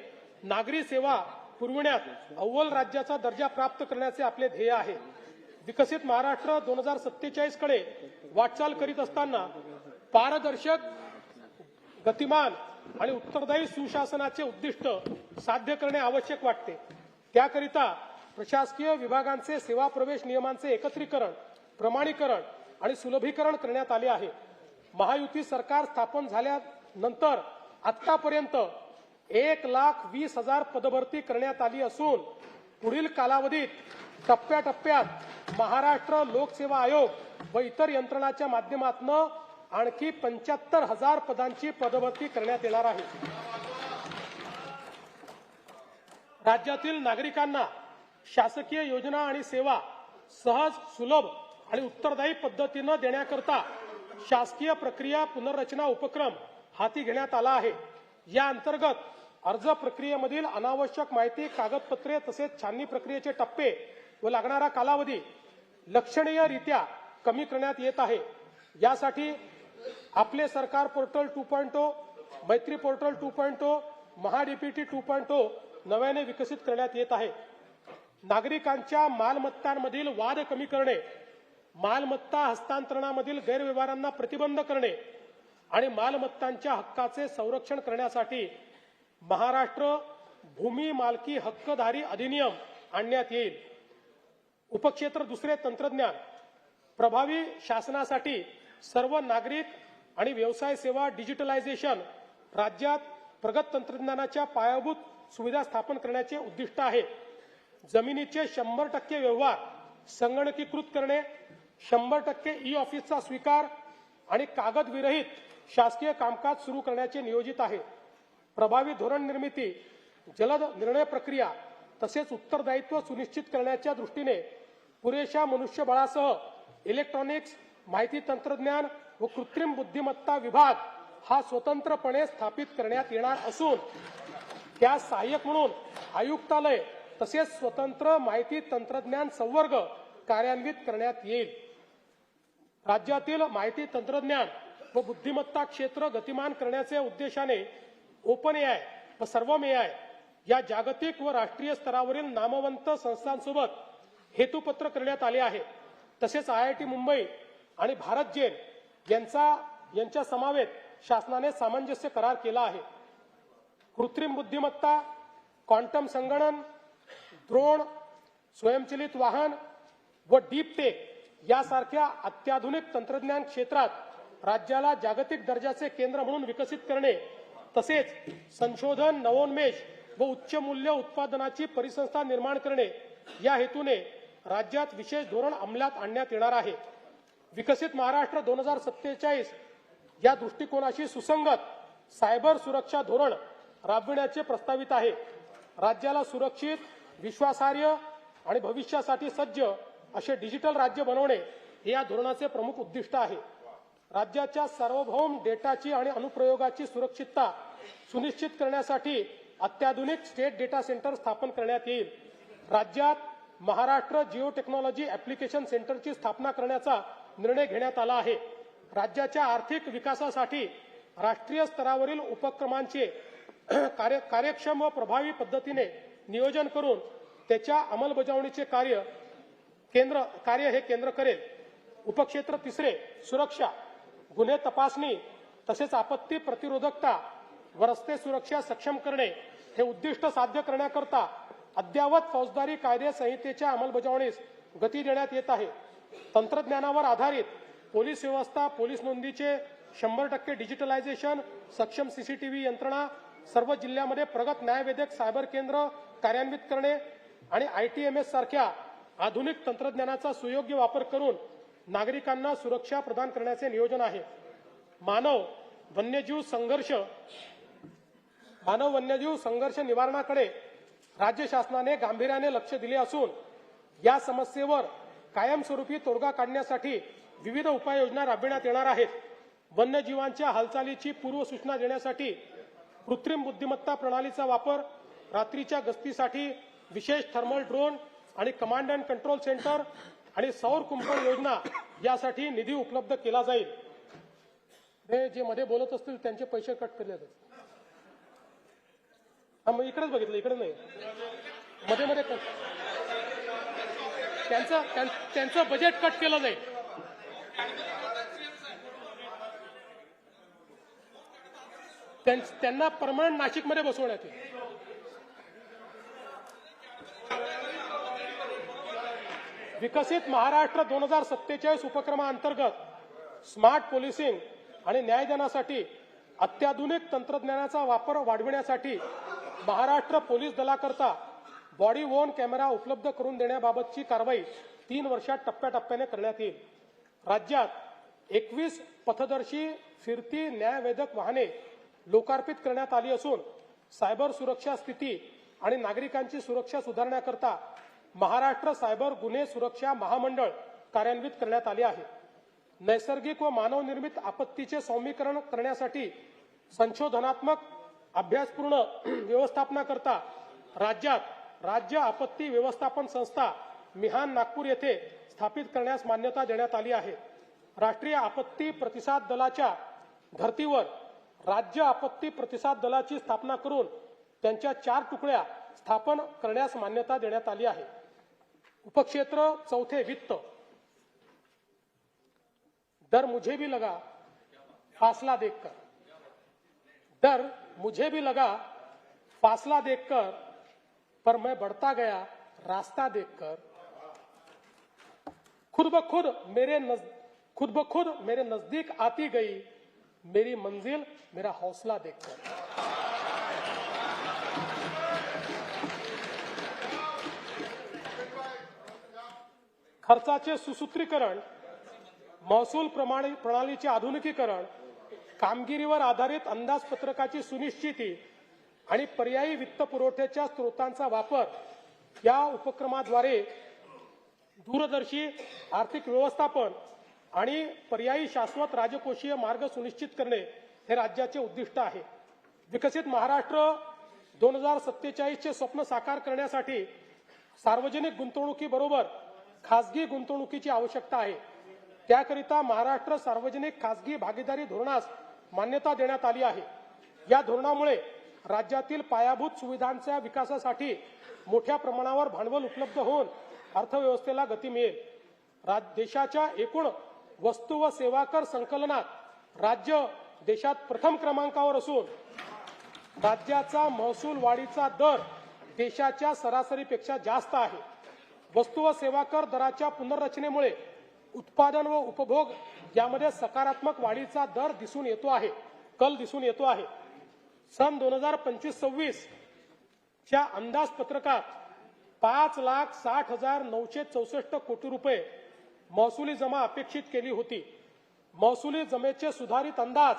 नागरी सेवा पुरविण्यात अव्वल राज्याचा दर्जा प्राप्त करण्याचे आपले ध्येय आहे. विकसित महाराष्ट्र 2047 कडे वाटचाल करीत असताना पारदर्शक, गतिमान आणि उत्तरदायी सुशासनाचे उद्दिष्ट साध्य करणे आवश्यक वाटते. त्याकरिता प्रशासकीय विभागांचे सेवा प्रवेश नियमांचे एकत्रीकरण, प्रमाणीकरण आणि सुलभीकरण करण्यात आले आहे. महायुती सरकार स्थापन झाल्यानंतर आतापर्यंत 1,20,000 पदभरती करण्यात आली असून पुढील कालावधीत टप्प्याटप्प्यात महाराष्ट्र लोकसेवा आयोग व इतर यंत्रणाच्या माध्यमातून आणखी 75,000 पदांची पदभरती करण्यात येणार आहे. राज्यातील नागरिकांना शासकीय योजना आणि सेवा सहज, सुलभ आणि उत्तरदायी पद्धतीने देण्याकरता शासकीय प्रक्रिया पुनर्रचना उपक्रम हाती घेण्यात आला आहे. या अंतर्गत अर्ज प्रक्रियेमधील अनावश्यक माहिती, कागदपत्रे तसेच छाननी प्रक्रियेचे टप्पे व लागणारा कालावधी लक्षणीयरित्या कमी करण्यात येत आहे. यासाठी आपले सरकार पोर्टल 2.0, मैत्री पोर्टल 2.0, महाडीपीटी 2.0 नव्याने विकसित करण्यात येत आहे. नागरिकांच्या मालमत्तांमधील वाद कमी करणे, मालमत्ता हस्तांतरणामधील गैरव्यवहारांना प्रतिबंध करणे आणि मालमत्तांच्या हक्काचे संरक्षण करण्यासाठी महाराष्ट्र भूमी मालकी हक्कधारी अधिनियम आणण्यात येईल. उपक्षेत्र दुसरे, तंत्रज्ञान. प्रभावी शासनासाठी सर्व नागरिक आणि व्यवसाय सेवा डिजिटलायझेशन. राज्यात प्रगत तंत्रज्ञानाच्या पायाभूत सुविधा स्थापन करण्याचे उद्दिष्ट आहे. जमिनीचे 100% व्यवहार संगणकीकृत करणे, 100% ई ऑफिसचा स्वीकार आणि कागदविरहित शासकीय कामकाज सुरू करण्याचे नियोजित आहे. प्रभावी धोरण निर्मिती, जलद निर्णय प्रक्रिया तसेच उत्तरदायित्व सुनिश्चित करण्याच्या दृष्टीने पुरेशा मनुष्यबळासह इलेक्ट्रॉनिक्स, माहिती तंत्रज्ञान व कृत्रिम बुद्धिमत्ता विभाग हा स्वतंत्रपणे स्थापित करण्यात येणार असून त्या सहाय्यक म्हणून आयुक्तालय तसेच स्वतंत्र माहिती तंत्रज्ञान संवर्ग कार्यान्वित करण्यात येईल. राज्यातील माहिती तंत्रज्ञान व बुद्धिमत्ता क्षेत्र गतिमान करण्याच्या उद्देशाने ओपन एआय व सर्वम एआय या जागतिक व राष्ट्रीय स्तरावरील नामवंत संस्थांसोबत हेतुपत्र करण्यात आले आहे. तसेच IIT मुंबई आणि भारत जेन यांच्या समवेत शासनाने सामंजस्य करार केला आहे. कृत्रिम बुद्धिमत्ता, क्वांटम संगणन, ड्रोन, स्वयंचलित वाहन व डीप टेक यासारख्या अत्याधुनिक तंत्रज्ञान क्षेत्रात राज्याला जागतिक दर्जाचे केंद्र म्हणून विकसित करणे तसेच संशोधन, नवोन्मेष व उच्च मूल्य उत्पादनाची परिसंस्था निर्माण करणे या हेतूने राज्यात विशेष धोरण अंमलात आणण्यात येणार आहे. विकसित महाराष्ट्र 2047 या दृष्टिकोनाशी सुसंगत सायबर सुरक्षा धोरण राबविण्याचे प्रस्तावित आहे. राज्याला सुरक्षित, विश्वासार्ह आणि भविष्यासाठी सज्ज असे डिजिटल राज्य बनवणे हे या धोरणाचे प्रमुख उद्दिष्ट आहे. राज्याच्या सार्वभौम डेटाची आणि अनुप्रयोगाची सुरक्षितता सुनिश्चित करण्यासाठी अत्याधुनिक स्टेट डेटा सेंटर स्थापन करण्यात येईल. राज्यात महाराष्ट्र जिओ टेक्नॉलॉजी ऍप्लिकेशन सेंटरची स्थापना करण्याचा निर्णय घेण्यात आला आहे. राज्याच्या आर्थिक विकासासाठी राष्ट्रीय स्तरावरील उपक्रमांचे कार्यक्षम व प्रभावी पद्धतीने नियोजन करून त्याच्या अंमलबजावणीचे कार्य हे केंद्र करेल. उपक्षेत्र तिसरे, सुरक्षा, गुन्हे तपासणी तसेच आपत्ती प्रतिरोधकता व रस्ते सुरक्षा सक्षम करणे हे उद्दिष्ट साध्य करण्याकरता अद्ययावत फौजदारी कायदे संहितेच्या अंमलबजावणीस गती देण्यात येत आहे. तंत्रज्ञानावर आधारित पोलीस व्यवस्था, पोलीस नोंदीचे 100% डिजिटलायझेशन, सक्षम CCTV यंत्रणा, सर्व जिल्ह्यामध्ये प्रगत न्यायवेधक सायबर केंद्र कार्यान्वित करणे आणि ITMS सारख्या आधुनिक तंत्रज्ञानाचा सुयोग्य वापर करून नागरिकांना सुरक्षा प्रदान करण्याचे नियोजन आहे. मानव वन्यजीव संघर्ष निवारणाकडे राज्य शासनाने गांभीर्याने लक्ष दिले असून या समस्येवर कायमस्वरूपी तोडगा काढण्यासाठी विविध उपाययोजना राबविण्यात येणार आहेत. वन्यजीवांच्या हालचालीची पूर्वसूचना देण्यासाठी कृत्रिम बुद्धिमत्ता प्रणालीचा वापर, रात्रीच्या गस्तीसाठी विशेष थर्मल ड्रोन आणि कमांड अँड कंट्रोल सेंटर आणि सौर कुंपण योजना यासाठी निधी उपलब्ध केला जाईल. हे जे मध्ये बोलत असतील त्यांचे पैसे कट केले जातील. मग इकडेच बघितलं, इकडे नाही, मध्ये मध्ये त्यांचं बजेट कट केलं जाईल. त्यांना परमनंट नाशिकमध्ये बसवण्यात येईल. विकसित महाराष्ट्र 2047 उपक्रमाअंतर्गत स्मार्ट पोलिसिंग आणि न्यायदानासाठी अत्याधुनिक तंत्रज्ञानाचा वापर वाढविण्यासाठी महाराष्ट्र पोलीस दलाकरता बॉडी वोर्न कॅमेरा उपलब्ध करून देण्याबाबतची कारवाई 3 वर्षात टप्प्याटप्प्याने करण्यात येईल. राज्यात 21 पथदर्शी फिरती न्यायवेधक वाहने लोकार्पित करण्यात आली असून सायबर सुरक्षा स्थिती आणि नागरिकांची सुरक्षा सुधारण्याकरता महाराष्ट्र सायबर गुन्हे सुरक्षा महामंडळ कार्यान्वित करण्यात आले आहे. नैसर्गिक व मानवनिर्मित आपत्तीचे सौम्यीकरण करण्यासाठी संशोधनात्मक अभ्यासपूर्ण व्यवस्थापनाकरता राज्यात राज्य आपत्ती व्यवस्थापन संस्था मिहान नागपूर येथे स्थापित करण्यास मान्यता देण्यात आली आहे. राष्ट्रीय आपत्ती प्रतिसाद दलाच्या धर्तीवर राज्य आपत्ती प्रतिसाद दलाची स्थापना करून त्यांच्या 4 तुकड्या स्थापन करण्यास मान्यता देण्यात आली आहे. उपक्षेत्र 4 वित्त. डर मुझे भी लगा फासला देखकर, डर मुझे भी लगा फासला देखकर, पर मैं बढ़ता गया रास्ता देखकर. खुद ब खुद मेरे नजदीक आती गई मेरी मंजिल मेरा हौसला देखकर. खर्चाचे सुसूत्रीकरण, महसूल प्रणालीचे आधुनिकीकरण, कामगिरीवर आधारित अंदाजपत्रकाची सुनिश्चिती आणि पर्यायी वित्त पुरवठ्याच्या स्रोतांचा वापर या उपक्रमाद्वारे दूरदर्शी आर्थिक व्यवस्थापन आणि पर्यायी शाश्वत राजकोषीय मार्ग सुनिश्चित करणे हे राज्याचे उद्दिष्ट आहे. विकसित महाराष्ट्र 2047 चे स्वप्न साकार करण्यासाठी सार्वजनिक गुंतवणुकीबरोबर खासगी गुंतवणुकीची आवश्यकता आहे. त्याकरिता महाराष्ट्र सार्वजनिक खासगी भागीदारी धोरणास मान्यता देण्यात आली आहे. या धोरणामुळे राज्यातील पायाभूत सुविधांच्या विकासासाठी मोठ्या प्रमाणावर भांडवल उपलब्ध होऊन अर्थव्यवस्थेला गती मिळेल. देशाच्या एकूण वस्तू व सेवा कर संकलनात राज्य देशात प्रथम क्रमांकावर असून राज्याचा महसूल वाढीचा दर देशाच्या सरासरीपेक्षा जास्त आहे. वस्तू व सेवा कर दराच्या पुनर्रचनेमुळे उत्पादन व उपभोग यामध्ये सकारात्मक वाढीचा दर दिसून येतो आहे, कल दिसून येतो आहे. सन 2025-26 च्या अंदाजपत्रकात 5,60,964 कोटी रुपये महसुली जमा अपेक्षित केली होती. महसुली जमेचे सुधारित अंदाज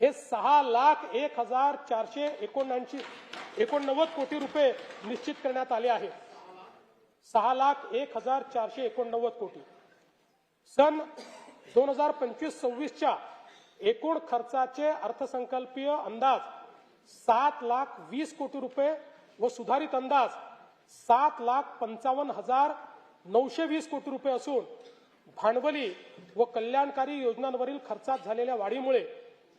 हे 6,01,489 कोटी रुपये निश्चित करण्यात आले आहेत. 6,01,489 कोटी. सन 2025-26 च्या एकूण खर्चाचे अर्थसंकल्पीय अंदाज 7,20,00,000 कोटी रुपये व सुधारित अंदाज 7,55,920 कोटी रुपये असून भांडवली व कल्याणकारी योजनांवरील खर्चात झालेल्या वाढीमुळे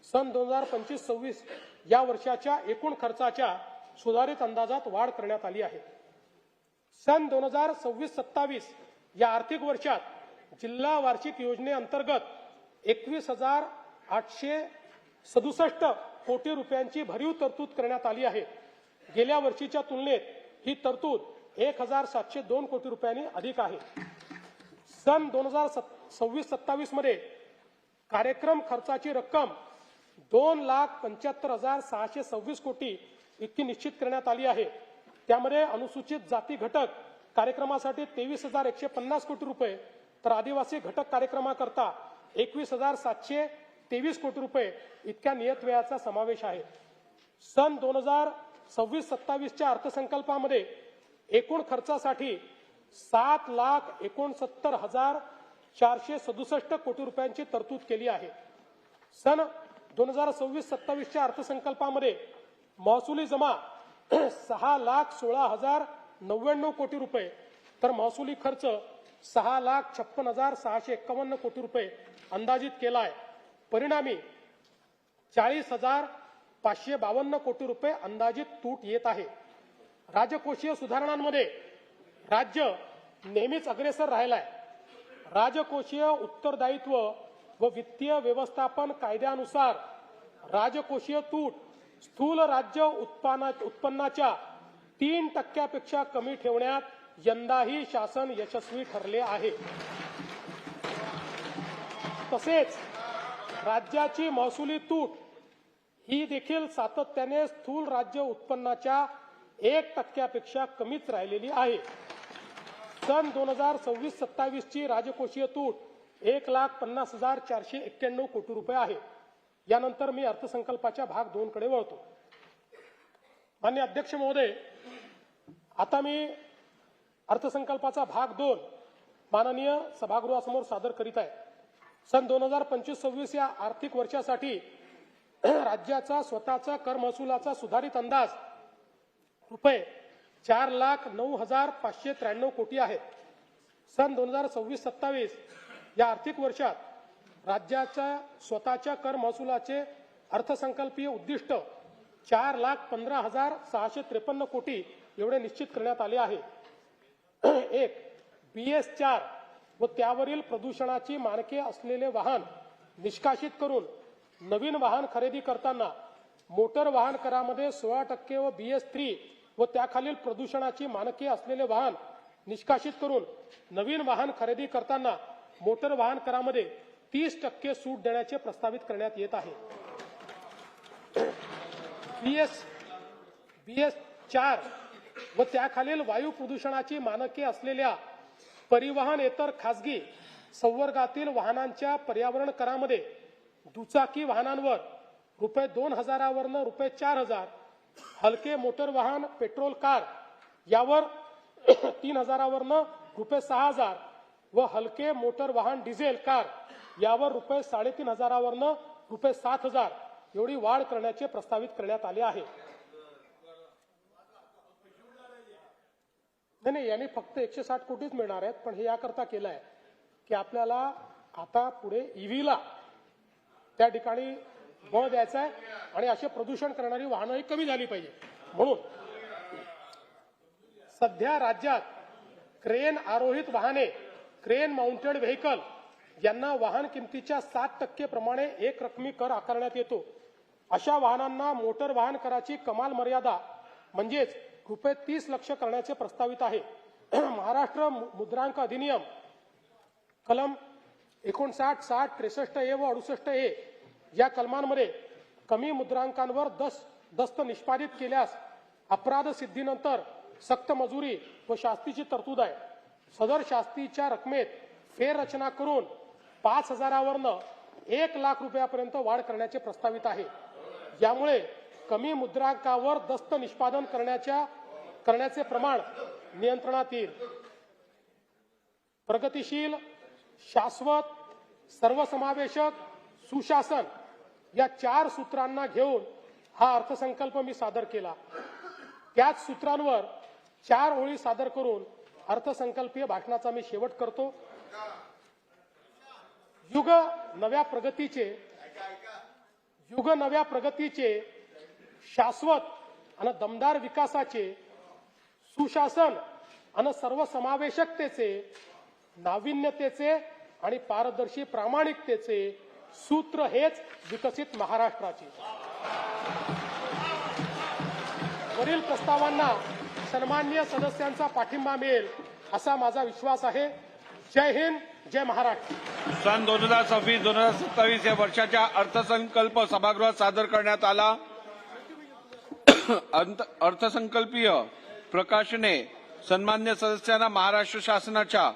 सन 2025-26 या वर्षाच्या एकूण खर्चाच्या सुधारित अंदाजात वाढ करण्यात आली आहे. सन 2026-27 या आर्थिक वर्षात जिल्हा वार्षिक योजनेअंतर्गत 21,867 कोटी रुपयांची भरीव तरतूद करण्यात आली आहे. गेल्या वर्षीच्या तुलनेत ही तरतूद 1,702 कोटी रुपयांनी अधिक आहे. सन 2026-27 मध्ये कार्यक्रम खर्चाची रक्कम 2,75,626 कोटी इतकी निश्चित करण्यात आली आहे. त्यामध्ये अनुसूचित जाती घटक कार्यक्रमासाठी 23,150 कोटी रुपये तर आदिवासी घटक कार्यक्रमाकरता 21,723 कोटी रुपये इतक्या नियत व्ययाचा समावेश आहे. सन 2026-27 च्या अर्थसंकल्पामध्ये एकूण खर्चासाठी 7,69,467 कोटी रुपयांची तरतूद केली आहे. सन 2026-27च्या अर्थसंकल्पामध्ये महसुली जमा 6,16,099 कोटी रुपये तर महसुली खर्च 6,56,651 कोटी रुपये अंदाजित केला आहे. परिणामी 40,552 कोटी रुपये अंदाजित तूट येत आहे. राजकोषीय सुधारणांमध्ये राज्य नेहमीच अग्रेसर राहिला आहे. राजकोषीय उत्तरदायित्व व वित्तीय व्यवस्थापन कायद्यानुसार राजकोषीय तूट स्थूल राज्य उत्पन्नाच्या 3% कमी ठेवण्यात यंदाही शासन यशस्वी ठरले आहे. तसेच राज्याची महसुली तूट ही देखील सातत्याने स्थूल राज्य उत्पन्नाच्या 1% कमीच राहिलेली आहे. सन 2026-27 ची राजकोषीय तूट 1,50,491 कोटी रुपये आहे. यानंतर मी अर्थसंकल्पाच्या भाग 2 कडे वळतो. माननीय अध्यक्ष महोदय, आता मी अर्थसंकल्पाचा भाग 2 माननीय सभागृहासमोर सादर करीत आहे. सन 2025-26 या आर्थिक वर्षासाठी राज्याचा स्वतःचा कर महसुलाचा सुधारित अंदाज रुपये 4,09,593 कोटी आहेत. सन 2026-27 या आर्थिक वर्षात राज्याच्या स्वतःच्या कर महसुलाचे अर्थसंकल्पीय उद्दिष्ट 4,15,653 कोटी एवढे निश्चित करण्यात आले आहे. एक BS4 व त्यावरील प्रदूषणाची मानके असलेले वाहन निष्कासित करून नवीन वाहन खरेदी करताना मोटर वाहन करामध्ये 16% व BS3 व त्याखालील प्रदूषणाची मानके असलेले वाहन निष्कासित करून नवीन वाहन खरेदी करताना मोटर वाहन करामध्ये 30% सूट देण्याचे प्रस्तावित करण्यात येत आहे. BS4 व त्याखालील वायू प्रदूषणाची मानके असलेल्या परिवहनेतर खासगी संवर्गातील वाहनांच्या पर्यावरण करामध्ये दुचाकी वाहनांवर रुपये 2,000 वरनं रुपये 4,000, हलके मोटर वाहन पेट्रोल कार यावर 3,000 वरनं रुपये 6,000 व हलके मोटर वाहन डिझेल कार यावर रुपये 3,500 वरनं रुपये 7,000 एवढी वाढ करण्याचे प्रस्तावित करण्यात आले आहे. नाही, यांनी फक्त 160 कोटीच मिळणार आहेत, पण हे याकरता केलं आहे की आपल्याला आता पुढे ईव्हीला त्या ठिकाणी बळ द्यायचा आहे आणि असे प्रदूषण करणारी वाहनंही कमी झाली पाहिजे. म्हणून सध्या राज्यात क्रेन आरोहित वाहने क्रेन माउंटेड व्हेकल यांना वाहन किमतीच्या 7% प्रमाणे एक रकमी कर आकारण्यात येतो. अशा वाहनांना मोटर वाहन कराची कमाल मर्यादा म्हणजेच रुपये 30 लाख करण्याचे प्रस्तावित आहे. महाराष्ट्र मुद्रांक अधिनियम कलम 59, 60, 63A व 68A या कलमांमध्ये कमी मुद्रांकांवर दस्त निष्पादित केल्यास अपराध सिद्धीनंतर सक्त मजुरी व शास्तीची तरतूद आहे. सदर शास्तीच्या रकमेत फेररचना करून 5,000 वरनं 1,00,000 रुपयापर्यंत वाढ करण्याचे प्रस्तावित आहे. यामुळे कमी मुद्रांकावर दस्त निष्पादन करण्याचे प्रमाण नियंत्रणात येईल. प्रगतिशील, शाश्वत, सर्वसमावेशक, सुशासन या 4 सूत्रांना घेऊन हा अर्थसंकल्प मी सादर केला. त्याच सूत्रांवर 4 ओळी सादर करून अर्थसंकल्पीय भाषणाचा मी शेवट करतो. युग नव्या प्रगतीचे शाश्वत आणि दमदार विकासाचे, सुशासन आणि सर्वसमावेशकतेचे, नाविन्यतेचे आणि पारदर्शी प्रामाणिकतेचे सूत्र हेच विकसित महाराष्ट्राचे. वरील प्रस्तावांना सन्माननीय सदस्यांचा पाठिंबा मिळेल असा माझा विश्वास आहे. जय हिंद, जय महाराष्ट्र. सन 2026-2027 या वर्षाच्या अर्थसंकल्प सभागृहात सादर करण्यात आला. अर्थसंकल्पीय प्रकाशने सन्मान्य सदस्यांना महाराष्ट्र शासनाच्या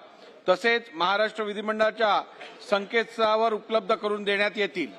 तसेच महाराष्ट्र विधिमंडळाच्या संकेतस्थळावर उपलब्ध करून देण्यात येतील.